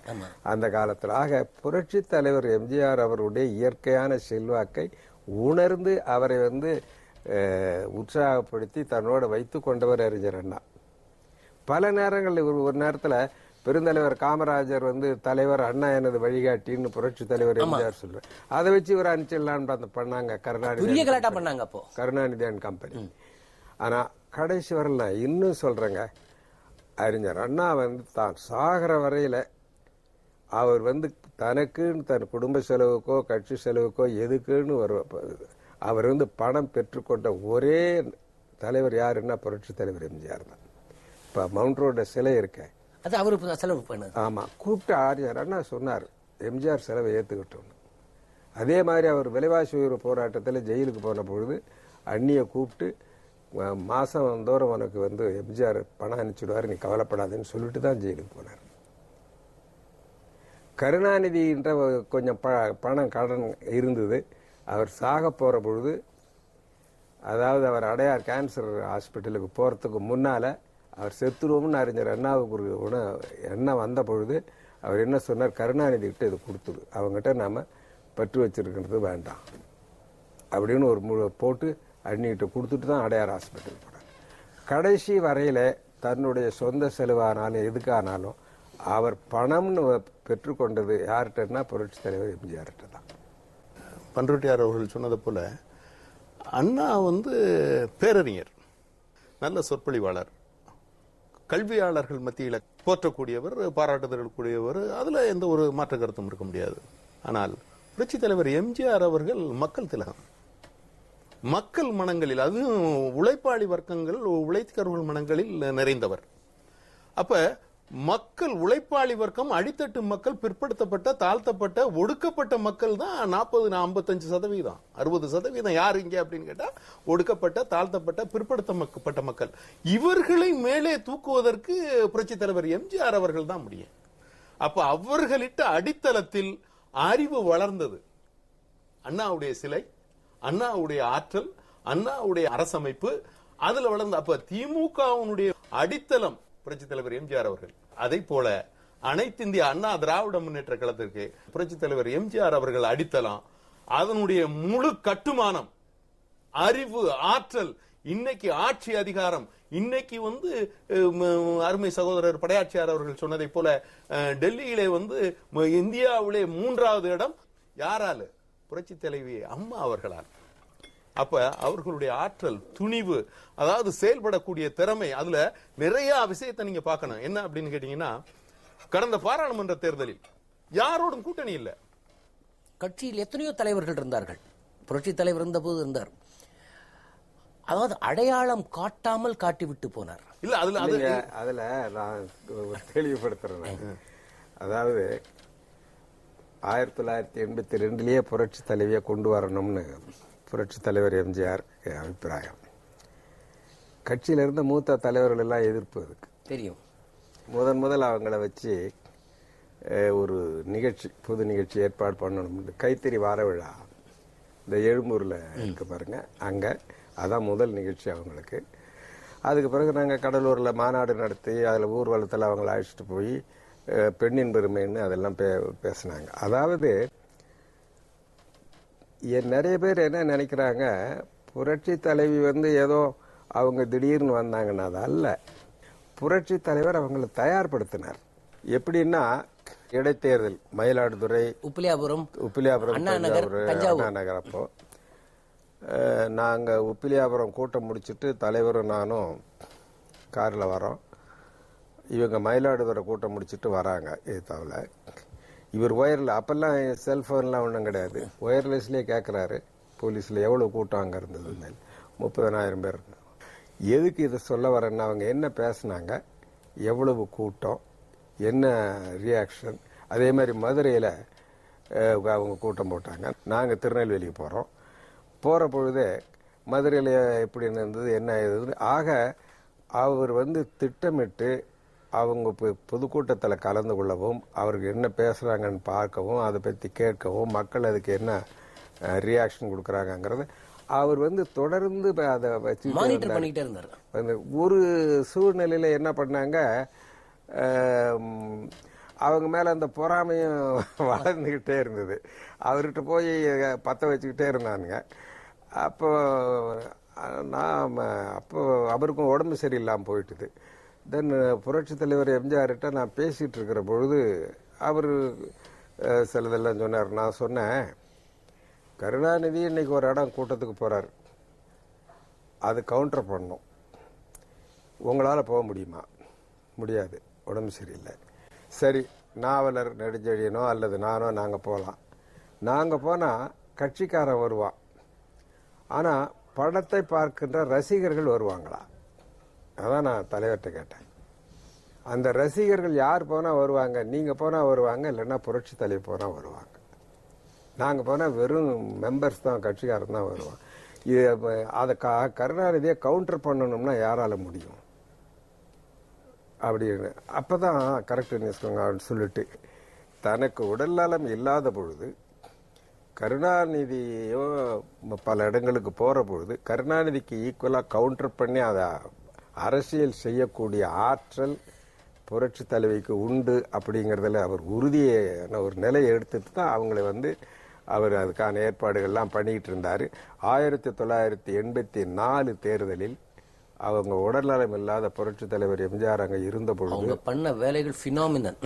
அந்த காலத்துல. ஆக புரட்சி தலைவர் எம்ஜிஆர் அவருடைய இயற்கையான செல்வாக்கை உணர்ந்து அவரை உற்சாகப்படுத்தி தன்னோட வைத்து கொண்டவர் அறிஞர் அண்ணா. பல நேரங்களில் ஒரு நேரத்தில் பெருந்தலைவர் காமராஜர் தலைவர் அண்ணா எனது வழிகாட்டின்னு புரட்சி தலைவர் எம்ஜிஆர் சொல்றார். அதை வச்சு ஒரு அனுப்பிச்சிடலான்னு பண்ணாங்க கருணாநிதி அண்ட் கம்பெனி. ஆனா கடைசி வரல இன்னும் சொல்றேங்க, அறிஞர் அண்ணா தான் சாகிற வரையில அவர் தனக்குன்னு தன் குடும்ப செலவுக்கோ கட்சி செலவுக்கோ எதுக்குன்னு அவர் பணம் பெற்றுக்கொண்ட ஒரே தலைவர் யாருன்னா புரட்சி தலைவர் எம்ஜிஆர் தான். இப்ப மவுண்ட் ரோட சிலை இருக்க அது அவரு செலவு பண்ண. ஆமா, கூப்பிட்டு அறிஞர் அண்ணா சொன்னார் எம்ஜிஆர் செலவை ஏத்துக்கிட்டோம். அதே மாதிரி அவர் விலைவாசி உயர்வு போராட்டத்தில் ஜெயிலுக்கு போன பொழுது அண்ணியை கூப்பிட்டு மாசம் தோறும் உனக்கு எம்ஜிஆர் பணம் அனுப்பிச்சுடுவாரு, நீ கவலைப்படாதுன்னு சொல்லிட்டு தான் ஜெயிலுக்கு போனார். கருணாநிதின்ற கொஞ்சம் பணம் கடன் இருந்தது. அவர் சாக போற பொழுது, அதாவது அவர் அடையார் கேன்சர் ஹாஸ்பிட்டலுக்கு போறதுக்கு முன்னால அவர் செத்துருவோம்னு அறிஞர் அண்ணாவுக்கு ஒரு எண்ணம் வந்த பொழுது அவர் என்ன சொன்னார், கருணாநிதி கிட்ட இது கொடுத்துரு, அவங்ககிட்ட நாம பற்று வச்சிருக்கிறது வேண்டாம் அப்படின்னு ஒரு போட்டு அண்ணிகிட்ட கொடுத்துட்டு தான் அடையார் ஹாஸ்பிட்டல் போனார். கடைசி வரையில தன்னுடைய சொந்த செலவானாலும் எதுக்கானாலும் அவர் பணம்னு பெற்றுக்கொண்டது யார்கிட்டன்னா புரட்சி தலைவர் எம்ஜிஆர்கிட்ட தான். பண்ருட்டியார் அவர்கள் சொன்னது போல அண்ணா பேரறிஞர், நல்ல சொற்பொழிவாளர், கல்வியாளர்கள் மத்தியில் போற்றக்கூடியவர், பாராட்டுதல் கூடியவர், அதுல எந்த ஒரு மாற்று கருத்தும் இருக்க முடியாது. ஆனால் புரட்சி தலைவர் எம்ஜிஆர் அவர்கள் மக்கள் திலகம், மக்கள் மனங்களில், அதுவும் உழைப்பாளி வர்க்கங்கள் உழைக்கிறவர்கள் மனங்களில் நிறைந்தவர். அப்ப மக்கள், உழைப்பாளி வர்க்கம், அடித்தட்டு மக்கள், பிற்படுத்தப்பட்ட தாழ்த்தப்பட்ட ஒடுக்கப்பட்ட மக்கள் தான் 40-55%, 60% யாரு இங்க அப்படின்னு கேட்டா ஒடுக்கப்பட்ட தாழ்த்தப்பட்ட பிற்படுத்தப்பட்ட மக்கள். இவர்களை மேலே தூக்குவதற்கு புரட்சி தலைவர் எம்ஜிஆர் அவர்கள் தான் முடியும். அப்ப அவர்களிட்ட அடித்தளத்தில் அறிவு வளர்ந்தது. அண்ணாவுடைய சிலை, அண்ணாவுடைய ஆற்றல், அண்ணாவுடைய அரசமைப்பு அதுல வளர்ந்த. அப்ப திமுகவுடைய அடித்தளம் புரட்சி தலைவர் எம்ஜிஆர் அவர்கள். அதை போல அனைத்து இந்திய அண்ணா திராவிட முன்னேற்ற கழகத்திற்கு புரட்சி தலைவர் எம்ஜிஆர் அவர்கள் அடித்தளம். அதனுடைய முழு கட்டுமானம், அறிவு, ஆற்றல், இன்னைக்கு ஆட்சி அதிகாரம், இன்னைக்கு அருமை சகோதரர் படையாட்சியார் அவர்கள் சொன்னதை போல டெல்லியிலே இந்தியாவிலே 3வது இடம் யாரால? புரட்சி தலைவி அம்மா அவர்களால். அப்ப அவர்களுடைய ஆற்றல், துணிவு, அதாவது செயல்படக்கூடிய திறமை, அதுல நிறைய விஷயத்தை நீங்க பார்க்கணும். என்ன அப்படின்னு கேட்டீங்கன்னா, கடந்த பாராளுமன்ற தேர்தலில் யாரோடும் கூட்டணி இல்ல. கட்சியில் எத்தனையோ தலைவர்கள் இருந்தார்கள். புரட்சி தலைவர் இருந்த போது இருந்தார். அதாவது அடையாளம் காட்டாமல் காட்டிவிட்டு போனார். இல்ல அதுல நான் தெளிவுபடுத்துறேன். அதாவது 1982லயே புரட்சி தலைவியை கொண்டு வரணும்னு புரட்சி தலைவர் எம்ஜிஆர் அபிப்பிராயம். கட்சியில இருந்த மூத்த தலைவர்கள் எல்லாம் எதிர்ப்பு அதுக்கு தெரியும். முதல் அவங்கள வச்சு ஒரு நிகழ்ச்சி, பொது நிகழ்ச்சி ஏற்பாடு பண்ணணும். கைத்தறி வார விழா இந்த எழும்பூர்ல இருக்கு பாருங்க, அங்க அதான் முதல் நிகழ்ச்சி அவங்களுக்கு. அதுக்கு பிறகு நாங்கள் கடலூர்ல மாநாடு நடத்தி அதில் ஊர்வலத்தில் அவங்களை அழைச்சிட்டு போய் பெண்ணின் பெருமைன்னு அதெல்லாம் பேசினாங்க. அதாவது நிறைய பேர் என்ன நினைக்கிறாங்க, புரட்சி தலைவி ஏதோ அவங்க திடீர்னு வந்தாங்கன்னா அது அல்ல. புரட்சி தலைவர் அவங்களை தயார்படுத்தினார். எப்படின்னா, இடைத்தேர்தல் மயிலாடுதுறை, உப்பிலியாபுரம், அண்ணா நகர் அப்போ நாங்கள் உப்பிலியாபுரம் கூட்டம் முடிச்சுட்டு தலைவரும் நானும் காரில் வரோம். இவங்க மயிலாடுதுறை கூட்டம் முடிச்சுட்டு வராங்க. தவிர இவர் ஒயரில் அப்போல்லாம் செல்ஃபோன்லாம் ஒன்றும் கிடையாது, ஒயர்லெஸ்லேயே கேட்குறாரு போலீஸில் எவ்வளோ கூட்டம் அங்கே இருந்தது. 30,000 பேர். எதுக்கு இதை சொல்ல வரேன்னா, அவங்க என்ன பேசுனாங்க, எவ்வளவு கூட்டம், என்ன ரியாக்ஷன். அதே மாதிரி மதுரையில் அவங்க கூட்டம் போட்டாங்க. நாங்கள் திருநெல்வேலிக்கு போகிறோம். போகிற பொழுதே மதுரையில் எப்படி இருந்தது, என்ன இது. ஆக அவர் திட்டமிட்டு அவங்க பொதுக்கூட்டத்தில் கலந்து கொள்ளவும், அவருக்கு என்ன பேசுகிறாங்கன்னு பார்க்கவும், அதை பற்றி கேட்கவும், மக்கள் அதுக்கு என்ன ரியாக்ஷன் கொடுக்குறாங்கங்கிறது அவர் தொடர்ந்து அதை வச்சு பண்ணிட்டே இருந்தார். ஒரு சூழ்நிலையில் என்ன பண்ணாங்க, அவங்க மேலே அந்த பொறாமையும் வளர்ந்துக்கிட்டே இருந்தது. அவர்கிட்ட போய் பற்ற வச்சுக்கிட்டே இருந்தானுங்க. அப்போ அவருக்கும் உடம்பு சரியில்லாமல் போயிட்டுது. தென் புரட்சித் தலைவர் எம்ஜிஆர்கிட்ட நான் பேசிகிட்டு இருக்கிற பொழுது அவர் சிலதெல்லாம் சொன்னார். நான் சொன்னேன், கருணாநிதி இன்னைக்கு ஒரு இடம் கூட்டத்துக்கு போகிறார், அது கவுண்டர் பண்ணணும். உங்களால் போக முடியுமா? முடியாது, உடம்பு சரியில்லை. சரி, நாவலர் நெடுஞ்செழியனோ அல்லது நானோ நாங்கள் போகலாம். நாங்கள் போனால் கட்சிக்காரன் வருவான், ஆனால் படத்தை பார்க்கின்ற ரசிகர்கள் வருவாங்களா? அதான் நான் தலைவர்கிட்ட கேட்டேன். அந்த ரசிகர்கள் யார் போனால் வருவாங்க? நீங்கள் போனால் வருவாங்க, இல்லைன்னா புரட்சி தலைவர் போனால் வருவாங்க. நாங்கள் போனால் வெறும் மெம்பர்ஸ் தான், கட்சிக்காரன் தான் வருவாங்க. இது அதை கருணாநிதியை கவுண்டர் பண்ணணும்னா யாரால முடியும் அப்படின்னு. அப்போ தான் கரெக்டு நியூஸ்கோங்க அப்படின்னு சொல்லிட்டு, தனக்கு உடல் நலம் இல்லாத பொழுது கருணாநிதியோ பல இடங்களுக்கு போகிற பொழுது கருணாநிதிக்கு ஈக்குவலாக கவுண்டர் பண்ணி அதை அரசியல் செய்யக்கூடிய ஆற்றல் புரட்சி தலைவிக்கு உண்டு அப்படிங்கிறதுல அவர் உறுதியான ஒரு நிலையை எடுத்துட்டு தான் அவங்களை அவர் அதுக்கான ஏற்பாடுகள்லாம் பண்ணிக்கிட்டு இருந்தார். 1984 தேர்தலில் அவங்க உடல்நலம் இல்லாத புரட்சி தலைவர் எம்ஜிஆர் அங்கே இருந்த பொழுது பண்ண வேலைகள் பினாமினல்.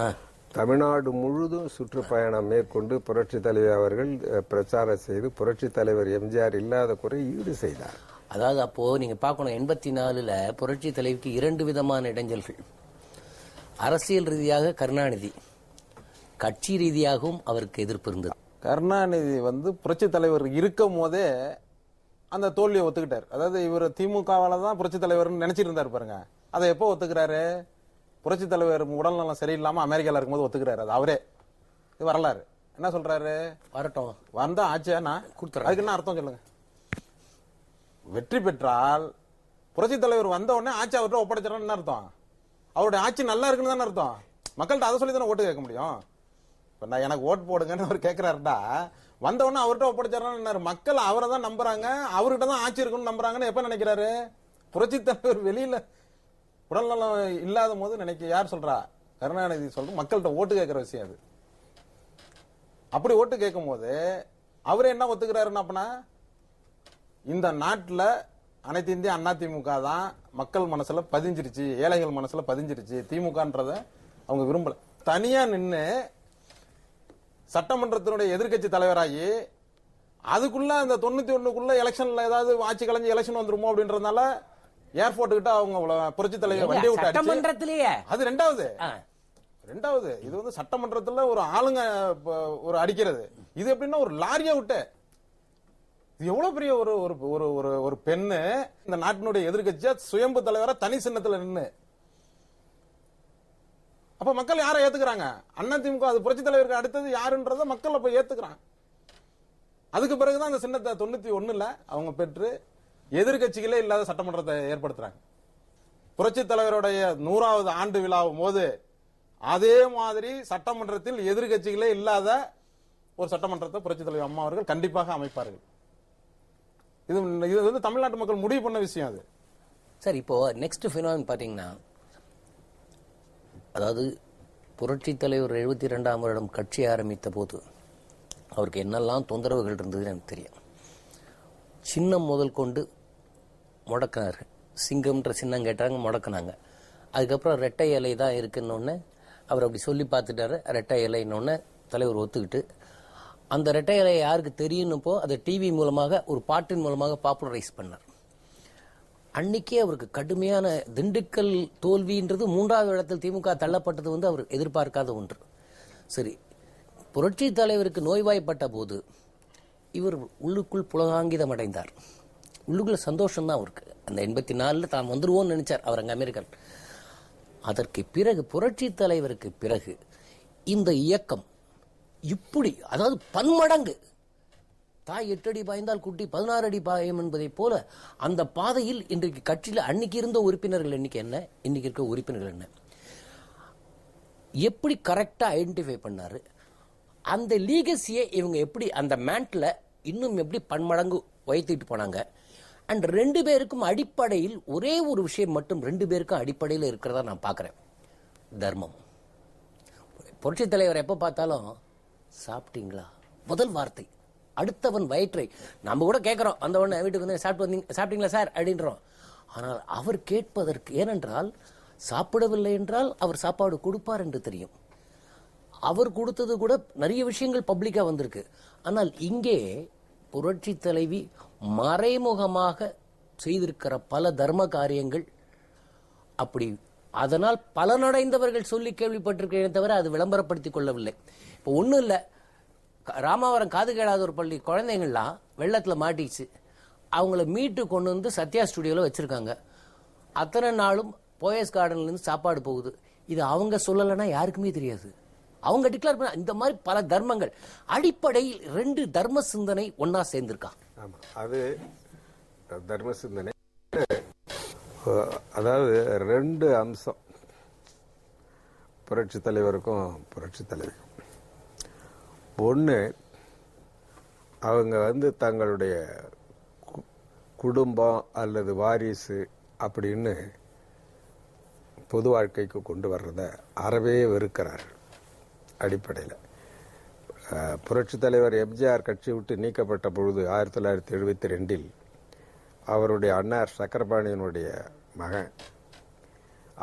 தமிழ்நாடு முழுதும் சுற்றுப்பயணம் மேற்கொண்டு புரட்சி தலைவர் அவர்கள் பிரச்சாரம் செய்து புரட்சி தலைவர் எம்ஜிஆர் இல்லாத குறை ஈடு செய்தார். அதாவது அப்போ நீங்க பார்க்கணும், 84ல் புரட்சி தலைவிக்கு 2 விதமான இடைஞ்சல்கள். அரசியல் ரீதியாக கருணாநிதி, கட்சி ரீதியாகவும் அவருக்கு எதிர்ப்பு இருந்தது. கருணாநிதி புரட்சி தலைவர் இருக்கும் போதே அந்த தோல்வியை ஒத்துக்கிட்டார். அதாவது இவர் திமுகவால தான் புரட்சி தலைவர் நினைச்சிட்டு இருந்தாரு பாருங்க. அதை எப்போ ஒத்துக்கிறாரு? புரட்சி தலைவர் உடல்நலம் சரியில்லாம அமெரிக்கால இருக்கும்போது ஒத்துக்கிறாரு. அது அவரே வரலாறு. என்ன சொல்றாரு? வரட்டும், வந்தா ஆச்சா நான் கொடுத்துறேன். அதுக்கு என்ன அர்த்தம் சொல்லுங்க? வெற்றி பெற்றால் புரட்சி தலைவர் வந்த உடனே ஆட்சி அவர்கிட்ட ஒப்படைச்சிடறான்னு அர்த்தம். அவருடைய ஆட்சி நல்லா இருக்குன்னு தானே அர்த்தம். மக்கள்கிட்ட அதை சொல்லி தானே ஓட்டு கேட்க முடியும். இப்ப நான் எனக்கு ஓட்டு போடுங்கன்னு அவர் கேட்கிறாருடா, வந்த உடனே அவர்கிட்ட ஒப்படைச்சிடறான்னு. மக்கள் அவரை தான் நம்புறாங்க, அவர்கிட்ட தான் ஆட்சி இருக்குன்னு நம்புறாங்கன்னு எப்ப நினைக்கிறாரு? புரட்சி தலைவர் வெளியில உடல்நலம் இல்லாத போது யார் சொல்றா? கருணாநிதி சொல்ற மக்கள்கிட்ட ஓட்டு கேட்கிற விஷயம் அது. அப்படி ஓட்டு கேட்கும் போது அவரு என்ன ஒத்துக்கிறாருன்னா, அப்பனா இந்த நாட்டுல அனைத்து இந்திய அண்ணா திமுக தான் மக்கள் மனசுல பதிஞ்சிருச்சு, ஏழைகள் மனசுல பதிஞ்சிருச்சு. திமுகன்றத அவங்க விரும்பல. தனியா நின்று சட்டமன்றத்தினுடைய எதிர்கட்சி தலைவராகி அதுக்குள்ள அந்த 91க்குள்ள எலெக்ஷன்ல ஏதாவது ஆட்சி கலைஞ்சு எலெக்ஷன் வந்துருமோ அப்படின்றதுனால ஏர்போர்ட் கிட்ட அவங்க புரட்சி தலைவர் வண்டி விட்டு சட்டமன்றத்திலேயே. அது ரெண்டாவது. இது சட்டமன்றத்துல ஒரு ஆளுங்க ஒரு அடிக்கிறது. இது எப்படின்னா ஒரு லாரியா விட்டு. இது எவ்வளவு பெரிய ஒரு ஒரு ஒரு பெண்ணு இந்த நாட்டினுடைய எதிர்கட்சியா சுயம்பு தலைவரா தனி சின்னத்துல நின்று. அப்ப மக்கள் யாரை ஏத்துக்கிறாங்க? அதிமுக. அது புரட்சி தலைவருக்கு அடுத்தது யாருன்றத மக்கள் அப்ப ஏத்துக்கிறாங்க. அதுக்கு பிறகுதான் அந்த சின்னத்தை 91ல அவங்க பெற்று எதிர்கட்சிகளே இல்லாத சட்டமன்றத்தை ஏற்படுத்துறாங்க. புரட்சி தலைவருடைய 100வது ஆண்டு விழாவும் போது அதே மாதிரி சட்டமன்றத்தில் எதிர்கட்சிகளே இல்லாத ஒரு சட்டமன்றத்தை புரட்சி தலைவர் அம்மா அவர்கள் கண்டிப்பாக அமைப்பார்கள். இது தமிழ்நாட்டு மக்கள் முடிவு பண்ண விஷயம். அது சரி. இப்போ நெக்ஸ்ட் ஃபினாமினன் பாத்தீங்கன்னா, அதாவது புரட்சி தலைவர் 72ஆம் வருடம் கட்சி ஆரம்பித்த போது அவருக்கு என்னெல்லாம் தொந்தரவுகள் இருந்ததுன்னு எனக்கு தெரியும். சின்னம் முதல் கொண்டு முடக்கினாரு. சிங்கம்ன்ற சின்னம் கேட்டாங்க, முடக்கினாங்க. அதுக்கப்புறம் ரெட்டை இலை தான் இருக்குன்னு அவர் அப்படி சொல்லி பார்த்துட்டாரு. ரெட்டை இலைன்னு தலைவர் ஒத்துக்கிட்டு அந்த ரெட்டை இலை யாருக்கு தெரியும்னப்போ அதை டிவி மூலமாக ஒரு பாட்டின் மூலமாக பாப்புலரைஸ் பண்ணார். அன்னைக்கே அவருக்கு கடுமையான திண்டுக்கல் தோல்வின்றது 3வது இடத்தில் திமுக தள்ளப்பட்டது அவர் எதிர்பார்க்காத ஒன்று. சரி, புரட்சி தலைவருக்கு நோய்வாய்ப்பட்ட போது இவர் உள்ளுக்குள் புலகாங்கிதம் அடைந்தார். உள்ளுக்குள்ள சந்தோஷம்தான் அவருக்கு. அந்த 84 தான் வந்துருவோம்னு நினைச்சார் அவர் அங்கே அமெரிக்கன். அதற்கு பிறகு புரட்சி தலைவருக்கு பிறகு இந்த இயக்கம் இப்படி, அதாவது பன்மடங்கு, தாய் 8 அடி பாய்ந்தால் குட்டி 16 அடி பாயும் என்பதை போல அந்த பாதையில் இன்றைக்கு கட்சியில் அன்னைக்கு இருந்த உறுப்பினர்கள் எண்ணிக்கை என்ன, இன்னைக்கு இருக்க உறுப்பினர்கள் என்ன, எப்படி கரெக்டா ஐடென்டிஃபை பண்ணாரு, அந்த லீகசியை இவங்க எப்படி அந்த மேண்ட்ல இன்னும் எப்படி பன்மடங்கு வைத்துட்டு போனாங்க. அண்ட் 2 பேருக்கும் அடிப்படையில் ஒரே ஒரு விஷயம் மட்டும் 2 பேருக்கும் அடிப்படையில் இருக்கிறதா நான் பார்க்கிறேன், தர்மம். புரட்சி தலைவர் எப்ப பார்த்தாலும் சாப்பிட்டீங்களா முதல் வார்த்தை, அடுத்தவன் வயிற்றை. நம்ம கூட கேட்கிறோம், வந்தவொடனே வீட்டுக்கு வந்து சாப்பிட்டீங்களா சார் அப்படின்றோம். ஆனால் அவர் கேட்பதற்கு, ஏனென்றால் சாப்பிடவில்லை என்றால் அவர் சாப்பாடு கொடுப்பார் என்று தெரியும். அவர் கொடுத்தது கூட நிறைய விஷயங்கள் பப்ளிக்கா வந்திருக்கு. ஆனால் இங்கே புரட்சி தலைவி மறைமுகமாக செய்திருக்கிற பல தர்ம காரியங்கள் அப்படி, அதனால் பலனடைந்தவர்கள் சொல்லி கேள்விப்பட்டிருக்கிறேன் தவிர அது விளம்பரப்படுத்திக் கொள்ளவில்லை. இப்போ ஒன்றும் இல்லை, ராமாவரம் காது கேளாத ஒரு பள்ளி குழந்தைங்கள்லாம் வெள்ளத்தில் மாட்டிச்சு, அவங்கள மீட்டு கொண்டு வந்து சத்யா ஸ்டுடியோவில் வச்சிருக்காங்க. அத்தனை நாளும் போயஸ் கார்டன்லேருந்து சாப்பாடு போகுது. இது அவங்க சொல்லலைன்னா யாருக்குமே தெரியாது. அவங்க டிக்ளேர் பண்ண இந்த மாதிரி பல தர்மங்கள் அடிப்படையில் 2 தர்ம சிந்தனை ஒன்னா சேர்ந்திருக்கா. ஆமா, அது தர்ம சிந்தனை. அதாவது 2 அம்சம் புரட்சி தலைவருக்கும் புரட்சி தலைவிக்கும். ஒன்று, அவங்க தங்களுடைய குடும்பம் அல்லது வாரிசு அப்படின்னு பொது வாழ்க்கைக்கு கொண்டு வர்றத அறவே வெறுக்கிறார். அடிப்படையில் புரட்சி தலைவர் எம்ஜிஆர் கட்சி விட்டு நீக்கப்பட்ட பொழுது 1972 அவருடைய அண்ணார் சக்கரபாணியனுடைய மகன்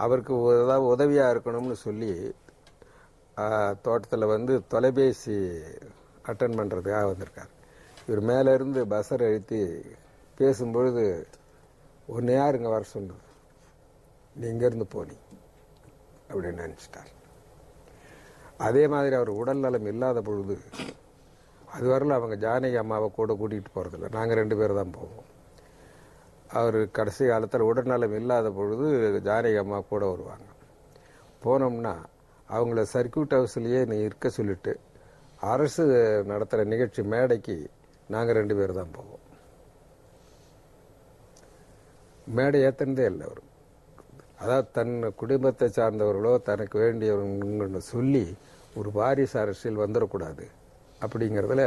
அவருக்கு ஏதாவது உதவியாக இருக்கணும்னு சொல்லி தோட்டத்தில் தொலைபேசி அட்டன் பண்ணுறதுக்காக வந்திருக்கார். இவர் மேலேருந்து பஸ்ஸர் அழுத்தி பேசும்பொழுது, ஒன்று யார் இங்கே வர சொன்னது, நீ இங்கேருந்து போனி அப்படின்னு நினச்சிட்டார். அதே மாதிரி அவர் உடல் நலம் இல்லாத பொழுது அதுவரையில் அவங்க ஜானகி அம்மாவை கூட கூட்டிகிட்டு போகிறதில்ல, நாங்கள் 2 பேர் தான் போவோம். அவர் கடைசி காலத்தில் உடல்நலம் இல்லாத பொழுது ஜானகி அம்மா கூட வருவாங்க. போனோம்னா அவங்கள சர்க்கியூட் ஹவுஸ்லேயே நீ இருக்க சொல்லிட்டு அரசு நடத்துகிற நிகழ்ச்சி மேடைக்கு நாங்கள் 2 பேர் தான் போவோம். மேடை ஏற்றினதே இல்லை அவர். அதாவது தன் குடும்பத்தை சார்ந்தவர்களோ தனக்கு வேண்டியவங்கன்னு சொல்லி ஒரு வாரிசு அரசியல் வந்துடக்கூடாது அப்படிங்கிறதுல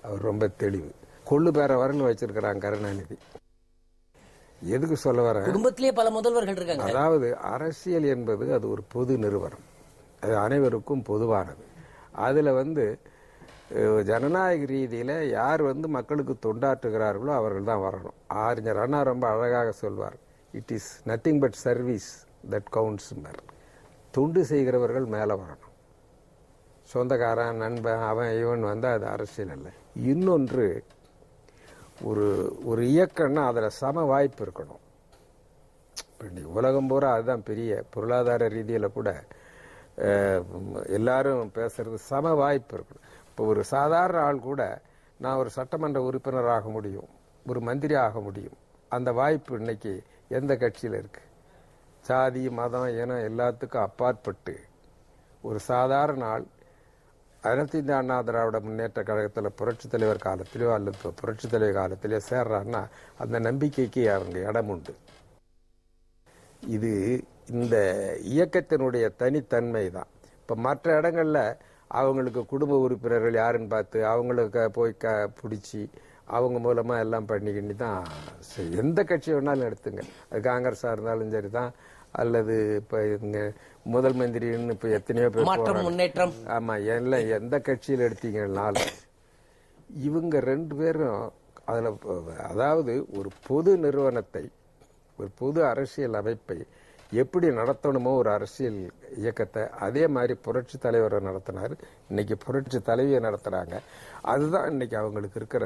அவர் ரொம்ப தெளிவு. கொள்ளு பேர வரன்னு வச்சிருக்கிறாங்க கருணாநிதி. எதுக்கு சொல்ல வர, குடும்பத்திலேயே பல முதல்வர்கள் இருக்காங்க. அதாவது அரசியல் என்பது அது ஒரு பொது நிறுவனம், அது அனைவருக்கும் பொதுவானது. அதுல ஜனநாயக ரீதியில யார் மக்களுக்கு தொண்டாற்றுகிறார்களோ அவர்கள் தான் வரணும். அறிஞர் அண்ணா ரொம்ப அழகாக சொல்வார், it is nothing but service that counts. தொண்டு செய்கிறவர்கள் மேலே வரணும். சொந்தக்காரன் நண்பன் அவன் இவன் அது அரசியல் அல்ல. இன்னொன்று, ஒரு இயக்கம்னா அதில் சம வாய்ப்பு இருக்கணும். உலகம் பூரா அதுதான் பெரிய பொருளாதார ரீதியில் கூட எல்லாரும் பேசுறது சம வாய்ப்பு இருக்கணும். இப்போ ஒரு சாதாரண ஆள் கூட நான் ஒரு சட்டமன்ற உறுப்பினர் ஆக முடியும், ஒரு மந்திரி ஆக முடியும். அந்த வாய்ப்பு இன்னைக்கு எந்த கட்சியில் இருக்கு? சாதி மதம் இனம் எல்லாத்துக்கும் அப்பாற்பட்டு ஒரு சாதாரண ஆள் அனைத்து இந்திய அண்ணா திராவிட முன்னேற்ற கழகத்தில் புரட்சி தலைவர் காலத்திலேயோ அல்லது புரட்சி தலைவர் காலத்திலேயோ சேர்றாருன்னா அந்த நம்பிக்கைக்கு அவங்க இடம் உண்டு. இது இந்த இயக்கத்தினுடைய தனித்தன்மை தான். இப்போ மற்ற இடங்கள்ல அவங்களுக்கு குடும்ப உறுப்பினர்கள் யாருன்னு பார்த்து அவங்களுக்கு போய் பிடிச்சி அவங்க மூலமா எல்லாம் பண்ணிக்கிட்டு தான் எந்த கட்சி வேணாலும் எடுத்துங்க. அது காங்கிரஸா இருந்தாலும் சரிதான், அல்லது இப்ப முதல் மந்திரின்னு இப்ப எத்தனையோ பேர் முன்னேற்றம், ஆமா எல்லாம் எந்த கட்சியில் எடுத்தீங்கன்னாலும் இவங்க 2 பேரும் அதுல, அதாவது ஒரு பொது நிறுவனத்தை, ஒரு பொது அரசியல் அமைப்பை எப்படி நடத்தணுமோ ஒரு அரசியல் இயக்கத்தை அதே மாதிரி புரட்சி தலைவரை நடத்தினார். இன்னைக்கு புரட்சி தலைவியை நடத்துறாங்க. அதுதான் இன்னைக்கு அவங்களுக்கு இருக்கிற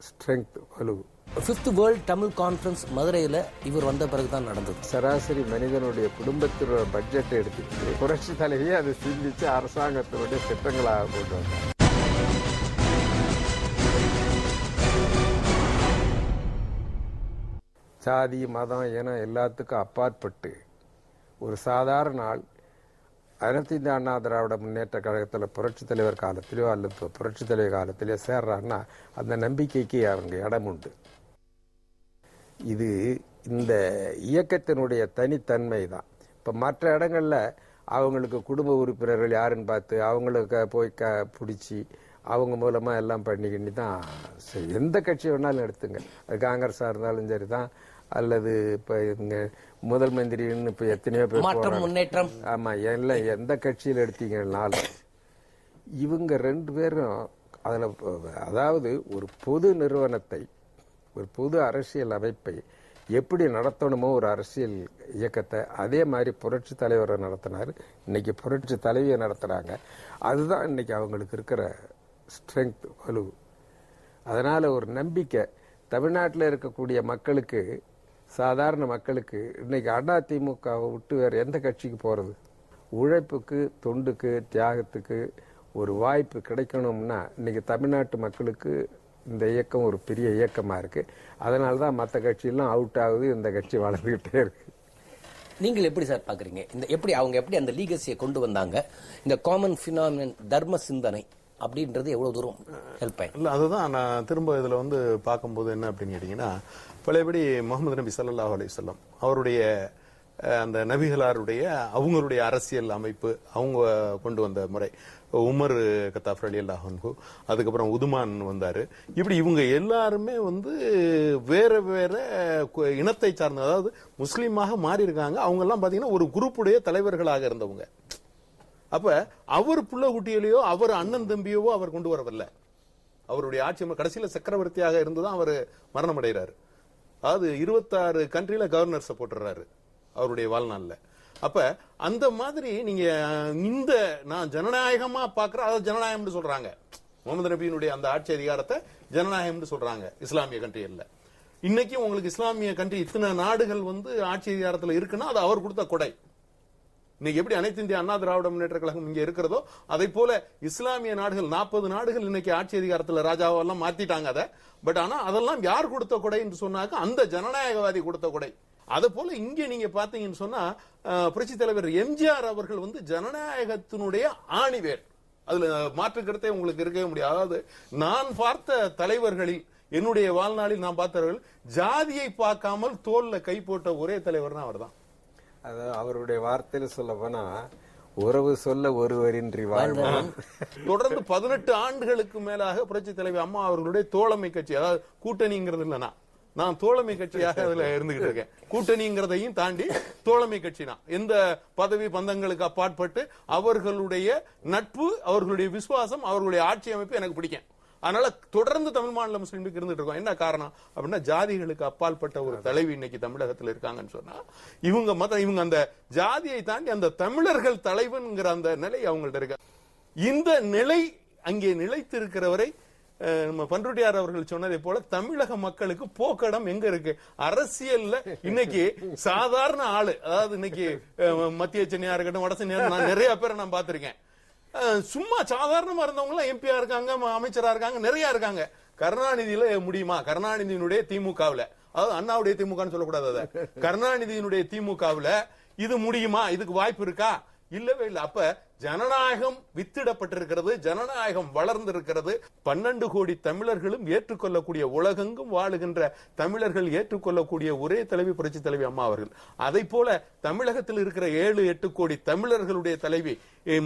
ஸ்ட்ரென்த், வலு. 5th வேர்ல்ட் தமிழ் கான்ஃபரன்ஸ் மதுரையில் இவர் வந்த பிறகுதான் நடந்தது. சராசரி மனிதனுடைய குடும்பத்தினோட பட்ஜெட்டை எடுத்துக்கிட்டு புரட்சி தலைவியை அதை சிந்திச்சு அரசாங்கத்தினுடைய திட்டங்களாக கொண்டு வந்தார். சாதி, மதம், இனம் எல்லாத்துக்கும் அப்பாற்பட்டு ஒரு சாதாரண ஆள் அனைத்து இந்திய அண்ணா திராவிட முன்னேற்ற கழகத்தில் புரட்சி தலைவர் காலத்திலேயோ அல்லது புரட்சி தலைவர் காலத்திலேயோ சேர்றான்னா அந்த நம்பிக்கைக்கு அவங்க இடம் உண்டு. இது இந்த இயக்கத்தினுடைய தனித்தன்மை தான். இப்போ மற்ற இடங்கள்ல அவங்களுக்கு குடும்ப உறுப்பினர்கள் யாருன்னு பார்த்து அவங்களுக்கு போய் பிடிச்சி அவங்க மூலமா எல்லாம் பண்ணிக்கிட்டு தான் எந்த கட்சி வேணாலும் எடுத்துங்க. அது காங்கிரஸா இருந்தாலும் சரிதான், அல்லது இப்ப இங்க முதல் மந்திரின்னு இப்ப எத்தனையோ பேர் மாற்றம், முன்னேற்றம், ஆமா, எல்லாம் எந்த கட்சியில் எடுத்தீங்கன்னாலும் இவங்க ரெண்டு பேரும் அதுல, அதாவது ஒரு பொது நிறுவனத்தை, ஒரு பொது அரசியல் அமைப்பை எப்படி நடத்தணுமோ ஒரு அரசியல் இயக்கத்தை அதே மாதிரி புரட்சி தலைவரை நடத்தினார். இன்னைக்கு புரட்சி தலைவியை நடத்துறாங்க. அதுதான் இன்னைக்கு அவங்களுக்கு இருக்கிற ஸ்ட்ரென்த், வலு. அதனால ஒரு நம்பிக்கை தமிழ்நாட்டில் இருக்கக்கூடிய மக்களுக்கு, சாதாரண மக்களுக்கு இன்னைக்கு அதிமுகவை விட்டு வேற எந்த கட்சிக்கு போறது? உழைப்புக்கு, தொண்டுக்கு, தியாகத்துக்கு ஒரு வாய்ப்பு கிடைக்கணும்னா இன்னைக்கு தமிழ்நாட்டு மக்களுக்கு இந்த இயக்கம் ஒரு பெரிய இயக்கமா இருக்கு. அதனாலதான் மற்ற கட்சியெல்லாம் அவுட் ஆகுது, இந்த கட்சி வளர்ந்துகிட்டே இருக்கு. நீங்கள் எப்படி சார் பாக்குறீங்க? இந்த அவங்க எப்படி அந்த லீகசியை கொண்டு வந்தாங்க? இந்த காமன் பினாமினன், தர்ம சிந்தனை அப்படின்றது எவ்வளவு தூரம் ஹெல்ப் ஆகும்? இல்ல, அதுதான் நான் திரும்ப இதுல பார்க்கும்போது என்ன அப்படின்னு கேட்டீங்கன்னா, பழையபடி முகமது நபி ஸல்லல்லாஹு அலைஹி வஸல்லம் அவருடைய அந்த நபிகளாருடைய அவங்களுடைய அரசியல் அமைப்பு, அவங்க கொண்டு வந்த முறை, உமர் கத்தாஃப் ரலியல்லாஹு அன்ஹு, அதுக்கப்புறம் உதுமான் வந்தாரு. இப்படி இவங்க எல்லாருமே வேற வேற இனத்தை சார்ந்த, அதாவது முஸ்லீமாக மாறி இருக்காங்க. அவங்க எல்லாம் பாத்தீங்கன்னா ஒரு குரூப்புடைய தலைவர்களாக இருந்தவங்க. அப்ப அவர் புள்ள குட்டியிலையோ அவர் அண்ணன் தம்பியவோ அவர் கொண்டு வரவில்லை. அவருடைய ஆட்சி கடைசியில சக்கரவர்த்தியாக இருந்துதான் அவர் மரணம் அடைகிறாரு. அதாவது 26 கண்ட்ரில கவர்னர்ஸை போட்டுறாரு அவருடைய வாழ்நாள்ல. அப்ப அந்த மாதிரி நீங்க இந்த நான் ஜனநாயகமா பாக்குற, அதாவது ஜனநாயகம் சொல்றாங்க, முகமது நபியினுடைய அந்த ஆட்சி அதிகாரத்தை ஜனநாயகம் சொல்றாங்க இஸ்லாமிய கண்ட்ரிகள்ல. இன்னைக்கு உங்களுக்கு இஸ்லாமிய கண்ட்ரி இத்தனை நாடுகள் ஆட்சி அதிகாரத்தில் இருக்குன்னா அது அவர் கொடுத்த கொடை. இன்னைக்கு எப்படி அனைத்து இந்திய அண்ணா திராவிட முன்னேற்ற கழகம் இங்க இருக்கிறதோ அதை போல இஸ்லாமிய நாடுகள் 40 நாடுகள் இன்னைக்கு ஆட்சி அதிகாரத்தில் ராஜாவெல்லாம் மாத்திட்டாங்க அதை. பட் ஆனா அதெல்லாம் யார் கொடுத்த கொடை என்று சொன்னாக்க அந்த ஜனநாயகவாதி கொடுத்த கொடை. அது போல இங்க நீங்க பாத்தீங்கன்னு சொன்னா புரட்சி தலைவர் எம்ஜிஆர் அவர்கள் ஜனநாயகத்தினுடைய ஆணிவேர். அதுல மாற்று கருத்தை உங்களுக்கு இருக்கவே முடியாது. அதாவது நான் பார்த்த தலைவர்களில், என்னுடைய வாழ்நாளில் நான் பார்த்தவர்கள், ஜாதியை பார்க்காமல் தோல்ல கை போட்ட ஒரே தலைவர்னா அவர் தான். அது அவருடைய வார்த்தையில சொல்ல போனா, உறவு சொல்ல ஒருவரின்றி வாழ்வோம். தொடர்ந்து 18 ஆண்டுகளுக்கு மேலாக புரட்சி தலைவி அம்மா அவர்களுடைய தோழமை கட்சி, அதாவது கூட்டணிங்கிறது இல்லைனா, நான் தோழமை கட்சியாக அதுல இருந்துகிட்டு இருக்கேன். கூட்டணிங்கிறதையும் தாண்டி தோழமை கட்சி தான். எந்த பதவி பந்தங்களுக்கு அப்பாற்பட்டு அவர்களுடைய நட்பு, அவர்களுடைய விசுவாசம், அவர்களுடைய ஆட்சி அமைப்பு எனக்கு பிடிக்கும். அதனால தொடர்ந்து தமிழ் மாநில முஸ்லீம்களுக்கு இருந்துட்டு இருக்கோம். என்ன காரணம் அப்படின்னா, ஜாதிகளுக்கு அப்பாற்பட்ட ஒரு தலைவி இன்னைக்கு தமிழகத்தில் இருக்காங்கன்னு சொன்னா, இவங்க அந்த ஜாதியை தாண்டி அந்த தமிழர்கள் தலைவன்கிற அந்த நிலை அவங்கள்ட்ட இருக்க. இந்த நிலை அங்கே நிலைத்து இருக்கிறவரை நம்ம பன்ருட்டியார் அவர்கள் சொன்னதை போல தமிழக மக்களுக்கு போக்கடம் எங்க இருக்கு? அரசியல்ல இன்னைக்கு சாதாரண ஆளு, அதாவது இன்னைக்கு மத்திய சென்னையா இருக்கட்டும், வட சென்னையா, நான் நிறைய பேரை நான் பார்த்திருக்கேன். சும்மா சாதாரணமா இருந்தவங்க எல்லாம் எம்பியா இருக்காங்க, அமைச்சரா இருக்காங்க, நிறைய இருக்காங்க. கருணாநிதியில முடியுமா? கருணாநிதியினுடைய திமுகவுல, அதாவது அண்ணாவுடைய திமுகன்னு சொல்லக்கூடாது, அத கருணாநிதியினுடைய திமுகவுல இது முடியுமா? இதுக்கு வாய்ப்பு இருக்கா? இல்லவே இல்லை. அப்ப ஜனநாயகம் வித்திடப்பட்டிருக்கிறது, ஜனநாயகம் வளர்ந்திருக்கிறது. 12 கோடி தமிழர்களும் ஏற்றுக்கொள்ளக்கூடிய, உலகெங்கும் வாழுகின்ற தமிழர்கள் ஏற்றுக்கொள்ளக்கூடிய ஒரே தலைவி புரட்சி தலைவி அம்மா அவர்கள். அதை போல தமிழகத்தில் இருக்கிற 7-8 கோடி தமிழர்களுடைய தலைவி,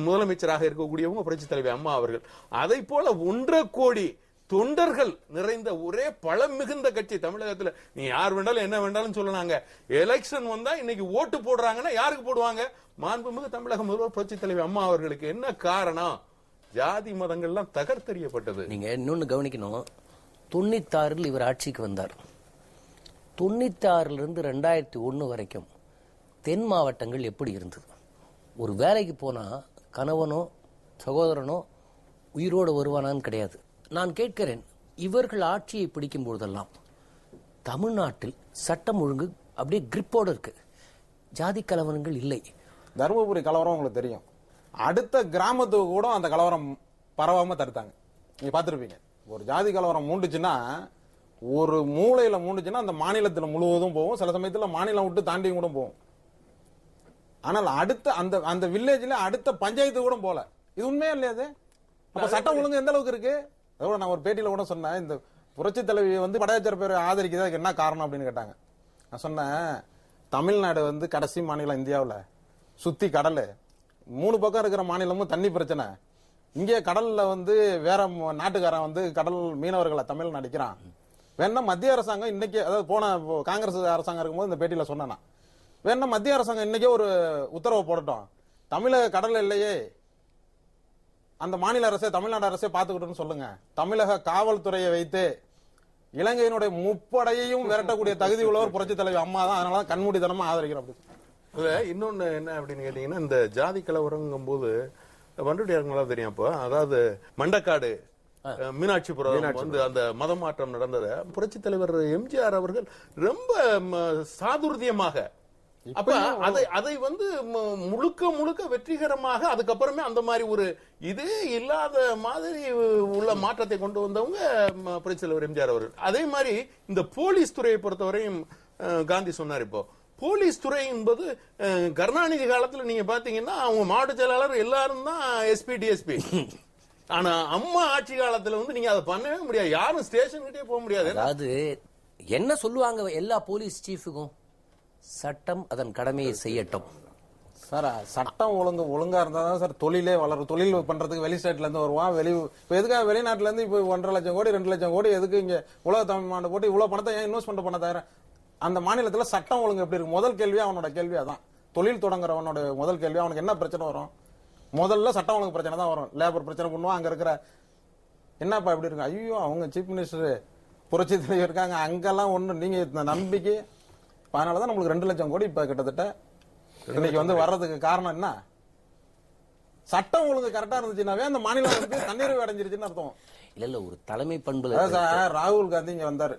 முதலமைச்சராக இருக்கக்கூடியவங்க புரட்சி தலைவி அம்மா அவர்கள். அதை போல 1.5 கோடி தொண்டர்கள் நிறைந்த ஒரே பலம் மிகுந்த கட்சி தமிழகத்துல. நீ யார் வேண்டாலும் என்ன வேண்டாலும் சொல்லலாங்க. எலெக்ஷன் வந்தா இன்னைக்கு ஓட்டு போடுறாங்கன்னா யாருக்கு போடுவாங்க? மாண்புமிகு தமிழக முதல்வர் புரட்சி தலைவி அம்மா அவர்களுக்கு. என்ன காரணம்? ஜாதி மதங்கள்லாம் தகர்த்தெறியப்பட்டது. நீங்க இன்னொன்னு கவனிக்கணும். 96 இவர் ஆட்சிக்கு வந்தார். 96 2001 வரைக்கும் தென் மாவட்டங்கள் எப்படி இருந்தது? ஒரு வேலைக்கு போனா கணவனோ சகோதரனோ உயிரோடு வருவானான்னு கிடையாது. நான் கேட்கிறேன், இவர்கள் ஆட்சியை பிடிக்கும் பொழுதெல்லாம் தமிழ்நாட்டில் சட்டம் ஒழுங்கு அப்படியே கிரிப்போடு இருக்கு, ஜாதி கலவரங்கள் இல்லை. தருமபுரி கலவரம் உங்களுக்கு தெரியும். அடுத்த கிராமத்துக்கு கூட அந்த கலவரம் பரவாம தடுத்தாங்க. நீங்க பாத்துருப்பீங்க. ஒரு ஜாதி கலவரம் மூண்டுச்சுன்னா, ஒரு மூலையில மூண்டுச்சுன்னா அந்த மாநிலத்தில் முழுவதும் போகும். சில சமயத்துல மாநிலம் விட்டு தாண்டியும் கூட போகும். ஆனால் அடுத்த அந்த அந்த வில்லேஜ்ல அடுத்த பஞ்சாயத்து கூட போல. இது உண்மையா இல்லையா? அது அப்ப சட்டம் ஒழுங்கு எந்த அளவுக்கு இருக்கு? அதோட நான் ஒரு பேட்டியில கூட சொன்னேன், இந்த புரட்சி தலைவி வந்து படையாச்சர் பேர் ஆதரிக்கிறதுக்கு என்ன காரணம் அப்படின்னு கேட்டாங்க. நான் சொன்னேன், தமிழ்நாடு வந்து கடைசி மாநிலம் இந்தியாவில், சுத்தி கடல், 3 பக்கம் இருக்கிற மாநிலமும் தண்ணி பிரச்சனை. இங்கே கடல்ல வந்து வேற நாட்டுக்காரன் வந்து கடல் மீனவர்களை தமிழ் அடிக்கிறான். வேணா மத்திய அரசாங்கம் இன்னைக்கு, அதாவது போன காங்கிரஸ் அரசாங்கம் இருக்கும்போது இந்த பேட்டியில சொன்னேன், வேணா மத்திய அரசாங்கம் இன்னைக்கே ஒரு உத்தரவு போடட்டும், தமிழக கடல் இல்லையே அந்த மாநில அரசே தமிழ்நாடு அரசே பாத்துக்கிட்டோம்னு சொல்லுங்க. தமிழக காவல்துறையை வைத்து இலங்கையினுடைய முப்படையையும் விரட்டக்கூடிய தகுதி உள்ளவர் புரட்சி தலைவி அம்மா தான். அதனால கண்மூடித்தனமா ஆதரிக்கிறோம். அதுல இன்னொன்னு என்ன அப்படின்னு கேட்டீங்கன்னா, இந்த ஜாதி கலவரங்கும் போது வண்டுடியாருங்களா தெரியும். அப்போ அதாவது மண்டக்காடு மீனாட்சிபுரம் வந்து அந்த மதமாற்றம் நடந்தது. புரட்சி தலைவர் எம்ஜிஆர் அவர்கள் ரொம்ப சாதுர்த்தியமாக அப்ப அதை வந்து முழுக்க முழுக்க வெற்றிகரமாக அதுக்கப்புறமே அந்த மாதிரி ஒரு இதே இல்லாத மாதிரி உள்ள மாற்றத்தை கொண்டு வந்தவங்க புரட்சி தலைவர் எம்ஜிஆர் அவர்கள். அதே மாதிரி இந்த போலீஸ் துறையை பொறுத்தவரையும் காந்தி சொன்னார், இப்போ போலீஸ் துறை என்பது கருணாநிதி காலத்துல நீங்க பாத்தீங்கன்னா அவங்க மாவட்ட செயலாளர் எல்லாரும் தான் எஸ்பி டிஎஸ்பி. ஆனா அம்மா ஆட்சி காலத்துல வந்து நீங்க அதை பண்ணவே முடியாது, யாரும் ஸ்டேஷன் கிட்டே போக முடியாது. அதாவது என்ன சொல்லுவாங்க எல்லா போலீஸ் சீஃபுக்கும், சட்டம் அதன் கடமையை செய்யட்டும். சார் சட்டம் ஒழுங்கா இருந்தா தான் சார் தொழிலே வளரும். தொழில் பண்றதுக்கு வெளி ஸ்டேட்ல இருந்து வருவான். இப்ப எதுக்காக வெளிநாட்டுல இருந்து இப்ப 1.5 லட்சம் கோடி 2 லட்சம் கோடி எதுக்கு இங்க உலக தமிழ் மாநாடு போட்டு இவ்வளவு பணத்தை ஏன் இன்வெஸ்ட்மெண்ட் பண்ண தவிர அந்த மாநிலத்துல சட்டம் ஒழுங்கு எப்படி இருக்கு? முதல் கேள்வி அவனோட கேள்வி அதான். தொழில் தொடங்குறவனோட முதல் கேள்வி அவனுக்கு என்ன பிரச்சனை வரும்? முதல்ல சட்டம் ஒழுங்கு பிரச்சனை தான் வரும். லேபர் பிரச்சனை பண்ணுவான். அங்க இருக்கிற என்னப்பா எப்படி இருக்கு, ஐயோ அவங்க சீஃப் மினிஸ்டர் புரட்சி தலைவர் இருக்காங்க, அங்கெல்லாம் ஒண்ணு நீங்க இந்த நம்பிக்கை. அதனாலதான் நம்மளுக்கு 2 லட்சம் கோடி இப்ப கிட்டத்தட்ட இன்னைக்கு வந்து வர்றதுக்கு காரணம் என்ன? சட்டம் ஒழுங்கு கரெக்டா இருந்துச்சுன்னாவே அந்த மாநிலம் வந்து தண்ணீர் அடைஞ்சிருச்சுன்னு அர்த்தம். இல்ல ஒரு தலைமை பண்புல ராகுல் காந்தி இங்க வந்தாரு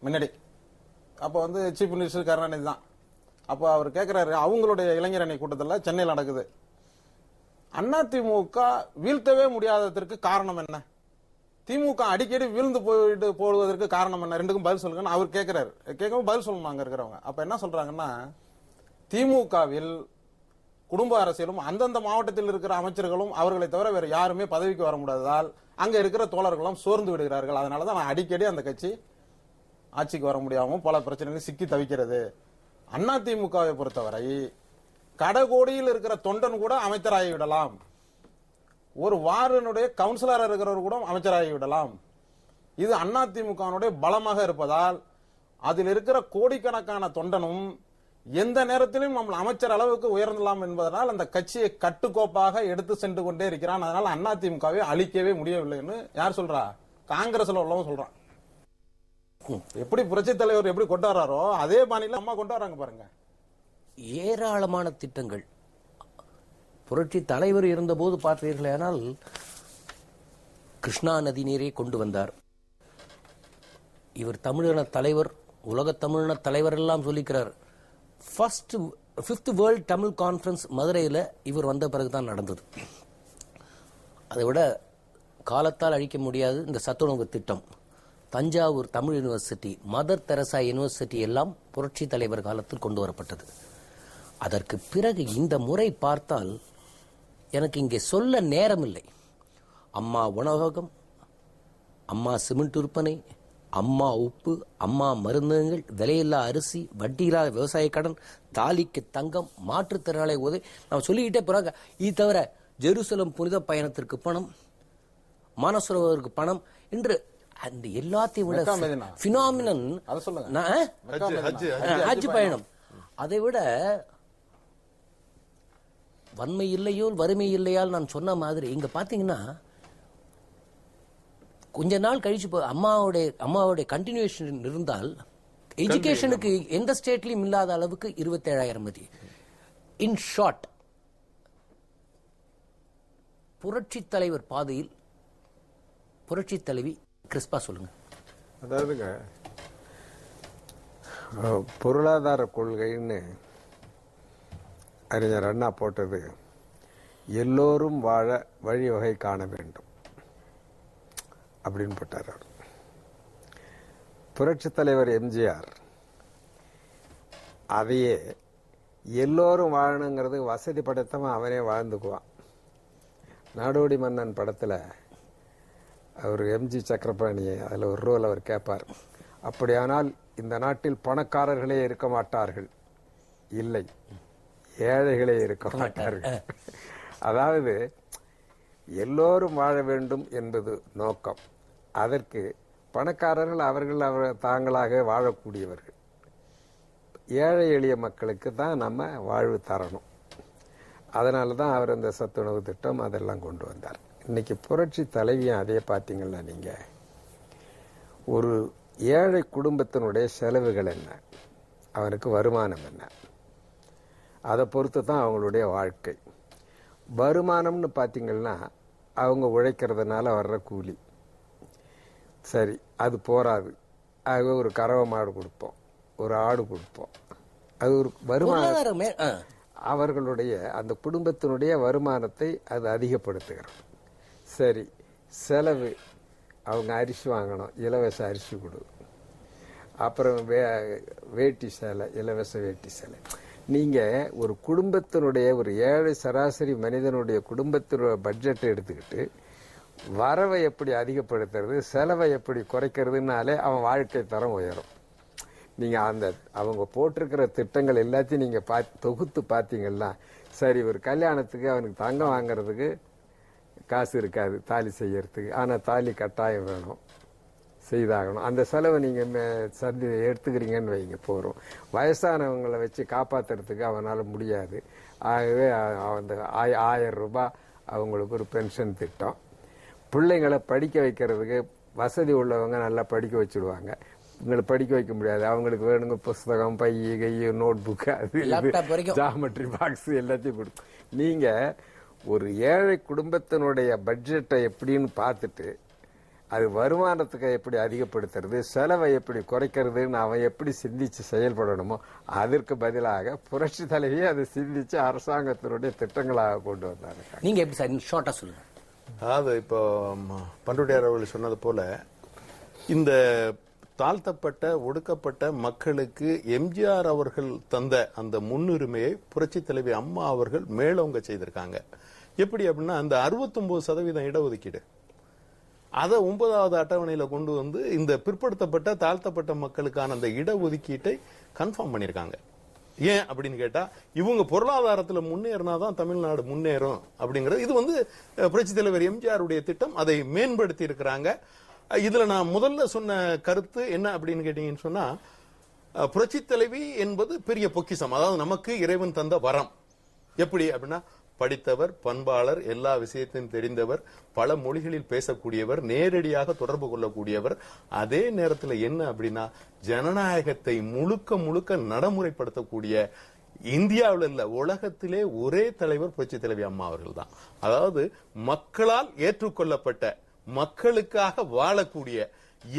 முன்னாடி. அப்ப வந்து சீஃப் மினிஸ்டர் கருணாநிதி தான். அப்ப அவர் கேட்கிறாரு, அவங்களுடைய இளைஞர் அணி கூட்டத்தில் சென்னையில் நடக்குது, அதிமுக வீழ்த்தவே முடியாததற்கு காரணம் என்ன? திமுக அடிக்கடி வீழ்ந்து போடுவதற்கு காரணம் என்ன? ரெண்டுக்கும் பதில் சொல்லுங்கன்னு அவர் கேட்கிறாரு. கேட்கவும் பதில் சொல்லணும் அங்க இருக்கிறவங்க. அப்ப என்ன சொல்றாங்கன்னா, திமுகவில் குடும்ப அரசியலும் அந்தந்த மாவட்டத்தில் இருக்கிற அமைச்சர்களும் அவர்களை தவிர வேற யாருமே பதவிக்கு வர முடியாததால் அங்க இருக்கிற தோழர்களும் சோர்ந்து விடுகிறார்கள். அதனாலதான் அடிக்கடி அந்த கட்சி ஆட்சிக்கு வர முடியாமல் பல பிரச்சனைகள் சிக்கி தவிக்கிறது. அதிமுகவை பொறுத்தவரை கடைகோடியில் இருக்கிற தொண்டன் கூட அமைச்சராகி விடலாம், ஒரு வார்டனுடைய கவுன்சிலர் இருக்கிறவர் கூட அமைச்சராகி விடலாம். இது அதிமுகவுடைய பலமாக இருப்பதால் அதில் இருக்கிற கோடிக்கணக்கான தொண்டனும் எந்த நேரத்திலும் நம்ம அமைச்சர் அளவுக்கு உயர்ந்தலாம் என்பதனால் அந்த கட்சியை கட்டுக்கோப்பாக எடுத்து சென்று கொண்டே இருக்கிறான். அதனால அதிமுகவை அழிக்கவே முடியவில்லைன்னு யார் சொல்றா? காங்கிரஸ்ல உள்ளவங்க சொல்றான். எப்படி புரட்சி தலைவர் எப்படி கொண்டு வர்றாரோ அதே பாணியில அம்மா கொண்டு வராங்க பாருங்க. ஏராளமான திட்டங்கள் புரட்சி தலைவர் இருந்தபோது பார்த்தீர்களானால் கிருஷ்ணா நதி நீரை கொண்டு வந்தார். இவர் தமிழின தலைவர், உலக தமிழின தலைவர் எல்லாம் சொல்லிக்கிறார். First 5th world Tamil conference மதுரையில் இவர் வந்த பிறகுதான் நடந்தது. அதை விட காலத்தால் அழிக்க முடியாது இந்த சத்துணவு திட்டம். Thanjavur Tamil university, Mother Teresa university எல்லாம் புரட்சி தலைவர் காலத்தில் கொண்டு வரப்பட்டது. அதற்கு பிறகு இந்த முறை பார்த்தால் எனக்கு இங்கே சொல்ல நேரமில்லை. அம்மா உணவகம், அம்மா சிமெண்ட் விற்பனை, அம்மா உப்பு, அம்மா மருந்துகள், விலையில்லா அரிசி, வட்டியில்லா விவசாய கடன், தாலிக்கு தங்கம், மாற்றுத்திறனாளி உதவி, நான் சொல்லிக்கிட்டே போறாங்க. இது தவிர ஜெருசலம் புனித பயணத்திற்கு பணம், மானசரோவருக்கு பணம் என்று அந்த எல்லாத்தையும் விட பினாமினன் ஹஜ் பயணம். அதை விட வன்மை இல்லையோ வறுமை இல்லையால் நான் சொன்ன மாதிரி இங்க பாத்தீங்கன்னா கொஞ்ச நாள் கழிச்சு அம்மாவுடைய கண்டினியூஷன் இருந்தால் எஜுகேஷனுக்கு எந்த ஸ்டேட்லயும் இல்லாத அளவுக்கு 27,000 மதி. இன் ஷார்ட், புரட்சி தலைவர் பாதையில் புரட்சி தலைவி கிறிஸ்பா சொல்லுங்க. அதாவதுங்க, பொருளாதார கொள்கைன்னு அறிஞர் அண்ணா போட்டது எல்லோரும் வாழ வழிவகை காண வேண்டும் அப்படின்னு போட்டார். அவர் புரட்சி தலைவர் எம்ஜிஆர் அதையே எல்லோரும் வாழணுங்கிறது வசதி படைத்தவன் அவனே வாழ்ந்துக்குவான். நாடோடி மன்னன் படத்தில் அவர் எம்ஜி சக்கரபாணியை அதில் ஒரு ரோல் அவர் கேட்பார். அப்படியானால் இந்த நாட்டில் பணக்காரர்களே இருக்க மாட்டார்கள், இல்லை ஏழைகளே இருக்க மாட்டார்கள். அதாவது எல்லோரும் வாழ வேண்டும் என்பது நோக்கம். அதற்கு பணக்காரர்கள் அவர்கள் தாங்களாக வாழக்கூடியவர்கள். ஏழை எளிய மக்களுக்கு தான் நம்ம வாழ்வு தரணும். அதனால தான் அவர் அந்த சத்துணவு திட்டம் அதெல்லாம் கொண்டு வந்தார். இன்னைக்கு புரட்சி தலைவியும் அதே பார்த்தீங்கன்னா, நீங்க ஒரு ஏழை குடும்பத்தினுடைய செலவுகள் என்ன, அவனுக்கு வருமானம் என்ன, அதை பொறுத்து தான் அவங்களுடைய வாழ்க்கை. வருமானம்னு பார்த்தீங்கன்னா அவங்க உழைக்கிறதுனால வர்ற கூலி, சரி அது போராது, ஆக ஒரு கறவை மாடு கொடுப்போம், ஒரு ஆடு கொடுப்போம், அது ஒரு வருமானம். அவர்களுடைய அந்த குடும்பத்தினுடைய வருமானத்தை அது அதிகப்படுத்துகிறோம். சரி, செலவு, அவங்க அரிசி வாங்கணும், இலவச அரிசி கொடு, அப்புறம் வேட்டி சேலை, இலவச வேட்டி சேலை. நீங்க ஒரு குடும்பத்தினுடைய, ஒரு ஏழை சராசரி மனிதனுடைய குடும்பத்தினுடைய பட்ஜெட்டை எடுத்துக்கிட்டு வரவை எப்படி அதிகப்படுத்துறது, செலவை எப்படி குறைக்கிறதுனாலே அவன் வாழ்க்கை தரம் உயரும். நீங்க அந்த அவங்க போட்டிருக்கிற திட்டங்கள் எல்லாத்தையும் நீங்க தொகுத்து பார்த்தீங்கன்னா, சரி ஒரு கல்யாணத்துக்கு அவனுக்கு தங்கம் வாங்கறதுக்கு காசு இருக்காது தாலி செய்யறதுக்கு, ஆனா தாலி கட்டாயம் வேணும், செய்தாகணும். அந்த செலவை நீங்க எடுத்துக்கிறீங்கன்னு வைங்க, போறோம். வயசானவங்களை வச்சு காப்பாத்துறதுக்கு அவனால முடியாது. ஆகவே அந்த 1000 ரூபாய் அவங்களுக்கு ஒரு பென்ஷன் திட்டம். பிள்ளைங்களை படிக்க வைக்கிறதுக்கு வசதி உள்ளவங்க நல்லா படிக்க வச்சுடுவாங்க, உங்களை படிக்க வைக்க முடியாது. அவங்களுக்கு வேணுங்க புஸ்தகம், பை, கையை, நோட் புக், அது ஜாமெட்ரி பாக்ஸ் எல்லாத்தையும் கொடுக்கும். நீங்க ஒரு ஏழை குடும்பத்தினுடைய பட்ஜெட்டை எப்படின்னு பார்த்துட்டு அது வருமானத்துக்கு எப்படி அதிகப்படுத்துறது, செலவை எப்படி குறைக்கிறதுன்னு அவன் எப்படி சிந்திச்சு செயல்படணுமோ அதற்கு பதிலாக புரட்சி தலைவியை அதை சிந்திச்சு அரசாங்கத்தினுடைய திட்டங்களாக கொண்டு வந்தாங்க. நீங்க எப்படி சார் ஷார்ட்டா சொல்லுங்க. அதாவது இப்போ பண்ருட்டியார் அவர்கள் சொன்னது போல, இந்த தாழ்த்தப்பட்ட ஒடுக்கப்பட்ட மக்களுக்கு எம்ஜிஆர் அவர்கள் தந்த அந்த முன்னுரிமையை புரட்சி தலைவி அம்மா அவர்கள் மேலோங்க செய்திருக்காங்க. எப்படி அப்படின்னா, அந்த 69% இடஒதுக்கீடு அதை 9வது அட்டவணையில கொண்டு வந்து இந்த பிற்படுத்தப்பட்ட தாழ்த்தப்பட்ட மக்களுக்கான அந்த இடஒதுக்கீட்டை கன்ஃபார்ம் பண்ணிருக்காங்க. ஏன் அப்படின்னு கேட்டா, இவங்க பொருளாதாரத்தில் முன்னேறினாதான் தமிழ்நாடு முன்னேறும் அப்படிங்கிறது. இது வந்து புரட்சி தலைவர் எம்ஜிஆர் உடைய திட்டம், அதை மேம்படுத்தி இருக்கிறாங்க. இதுல நான் முதல்ல சொன்ன கருத்து என்ன அப்படின்னு கேட்டீங்கன்னு சொன்னா, புரட்சி தலைவி என்பது பெரிய பொக்கிஷம், அதாவது நமக்கு இறைவன் தந்த வரம். எப்படி அப்படின்னா, படித்தவர், பண்பாளர், எல்லா விஷயத்தையும் தெரிந்தவர், பல மொழிகளில் பேசக்கூடியவர், நேரடியாக தொடர்பு கொள்ளக்கூடியவர். அதே நேரத்தில் என்ன அப்படின்னா, ஜனநாயகத்தை முழுக்க முழுக்க நடைமுறைப்படுத்தக்கூடிய இந்தியாவில் இல்ல உலகத்திலே ஒரே தலைவர் புரட்சி தலைவி அம்மா அவர்கள் தான். அதாவது மக்களால் ஏற்றுக்கொள்ளப்பட்ட, மக்களுக்காக வாழக்கூடிய,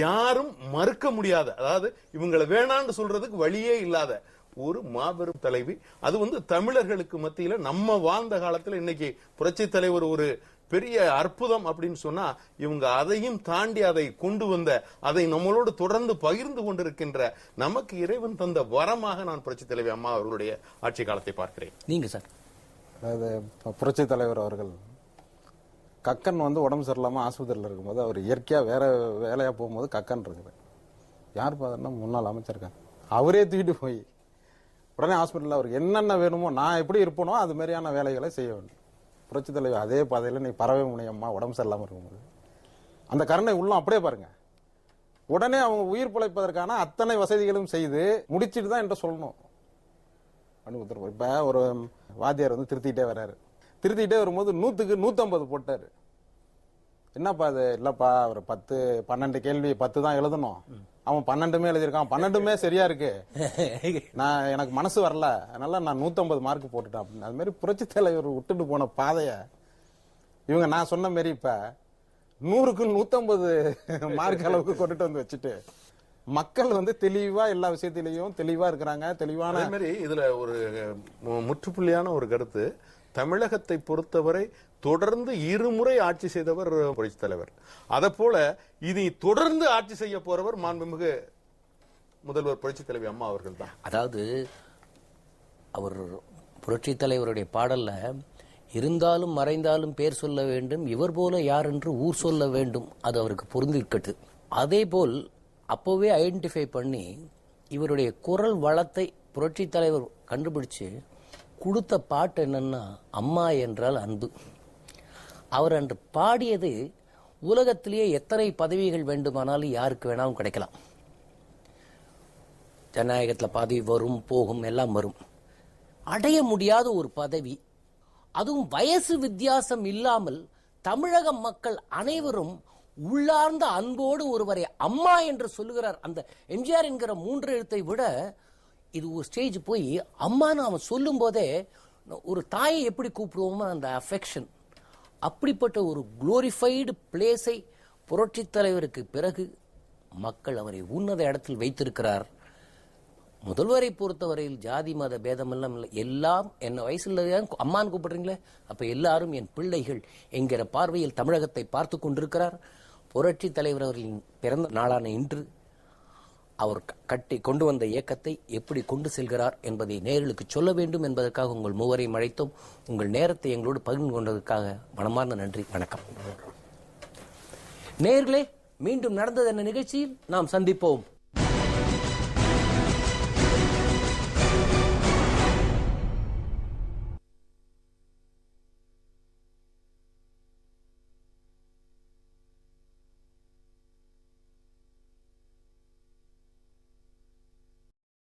யாரும் மறுக்க முடியாத, அதாவது இவங்களை வேணான்னு சொல்றதுக்கு வழியே இல்லாத ஒரு மாபெரும் தலைவி. அது வந்து தமிழர்களுக்கு மத்தியில நம்ம வாழ்ந்த காலத்துல இன்னைக்கு புரட்சி தலைவர் ஒரு பெரிய அற்புதம் அப்படின்னு சொன்னா, இவங்க அதையும் தாண்டி அதை கொண்டு வந்த, அதை நம்மளோடு தொடர்ந்து பகிர்ந்து கொண்டிருக்கின்ற நமக்கு இறைவன் தந்த வரமாக நான் புரட்சி தலைவி அம்மா அவர்களுடைய ஆட்சி காலத்தை பார்க்கிறேன். நீங்க சார்? அதாவது புரட்சி தலைவர் அவர்கள் கக்கன் வந்து உடம்பு சரியில்லாம ஆஸ்பத்திரியில் இருக்கும்போது, அவர் இயற்கையா வேற வேலையா போகும்போது கக்கன் இருக்குது. யார் பார்த்தா முன்னாள் அமைச்சர் அவரே தூக்கிட்டு போய் உடனே ஹாஸ்பிட்டலில் அவருக்கு என்னென்ன வேணுமோ, நான் எப்படி இருப்பனோ அது மாதிரியான வேலைகளை செய்ய வேண்டும். புரட்சி தலைவர் அதே பாதையில் நீ பறவை முனையம்மா உடம்பு சரியில்லாமல் இருக்கும்போது அந்த கருணை உள்ளம் அப்படியே பாருங்க. உடனே அவங்க உயிர் பிழைப்பதற்கான அத்தனை வசதிகளும் செய்து முடிச்சுட்டு தான் என்ற சொல்லணும். இப்ப ஒரு வாத்தியார் வந்து திருத்திட்டே வர்றாரு, திருத்திட்டே வரும்போது 100க்கு 150 போட்டாரு. என்னப்பா அது? இல்லப்பா, ஒரு 10-12 கேள்வி 10 தான் எழுதணும், அவன் 12மே எழுதியிருக்கான், 12மே சரியா இருக்கு, நான் எனக்கு மனசு வரல, அதனால நான் 150 மார்க் போட்டுட்டேன் அப்படின்னு. அது மாதிரி புரட்சி தலைவர் விட்டுட்டு போன பாதைய இவங்க நான் சொன்ன மாதிரி இப்ப 100க்கு 150 மார்க் அளவுக்கு கொண்டுட்டு வந்து வச்சுட்டு மக்கள் வந்து தெளிவா எல்லா விஷயத்திலையும் தெளிவா இருக்கிறாங்க. தெளிவான அதே மாதிரி இதுல ஒரு முற்றுப்புள்ளியான ஒரு கருத்து, தமிழகத்தை பொறுத்தவரை தொடர்ந்து இருமுறை ஆட்சி செய்தவர் புரட்சி தலைவர். அத போல இனி தொடர்ந்து ஆட்சி செய்ய போறவர் மாண்புமிகு முதல்வர் புரட்சி தலைவி அம்மா அவர்கள் தான். அதாவது அவர் புரட்சி தலைவருடைய பாடல்ல இருந்தாலும் மறைந்தாலும் பேர் சொல்ல வேண்டும், இவர் போல யார் என்று ஊர் சொல்ல வேண்டும், அது அவருக்கு பொருந்திருக்கட்டு. அதே போல் அப்போவே ஐடென்டிஃபை பண்ணி இவருடைய குரல் வளத்தை புரட்சி தலைவர் கண்டுபிடிச்சு கொடுத்த பாட்டு என்னன்னா அம்மா என்றால் அன்பு. அவர் அன்று பாடியது உலகத்திலேயே எத்தனை பதவிகள் வேண்டுமானாலும் யாருக்கு வேணாலும் கிடைக்கலாம். ஜனநாயகத்தில் பதவி வரும் போகும் எல்லாம் வரும். அடைய முடியாத ஒரு பதவி, அதுவும் வயசு வித்தியாசம் இல்லாமல் தமிழக மக்கள் அனைவரும் உள்ளார்ந்த அன்போடு ஒருவரை அம்மா என்று சொல்லுகிறார். அந்த எம்ஜிஆர் என்கிற 3 எழுத்தை விட இது ஒரு ஸ்டேஜ் போய் அம்மான்னு அவன் சொல்லும் போதே ஒரு தாயை எப்படி கூப்பிடுவோமோ அந்த அஃபெக்ஷன், அப்படிப்பட்ட ஒரு குளோரிஃபைடு பிளேஸை புரட்சி தலைவருக்கு பிறகு மக்கள் அவரை உன்னத இடத்தில் வைத்திருக்கிறார். முதல்வரை பொறுத்தவரையில் ஜாதி மத பேதம் எல்லாம் இல்லை, எல்லாம் என்ன வயசுல அம்மான்னு கூப்பிடுறீங்களே, அப்ப எல்லாரும் என் பிள்ளைகள் என்கிற பார்வையில் தமிழகத்தை பார்த்து கொண்டிருக்கிறார். புரட்சி தலைவர் அவர்களின் பிறந்த நாளான இன்று அவர் கட்டி கொண்டு வந்த இயக்கத்தை எப்படி கொண்டு செல்கிறார் என்பதை நேயர்களுக்கு சொல்ல வேண்டும் என்பதற்காக உங்கள் மூவரையும் அழைத்தோம். உங்கள் நேரத்தை எங்களோடு பகிர்ந்து கொண்டதற்காக மனமார்ந்த நன்றி, வணக்கம். நேயர்களே, மீண்டும் நடந்தது என்ன நிகழ்ச்சியில் நாம் சந்திப்போம்.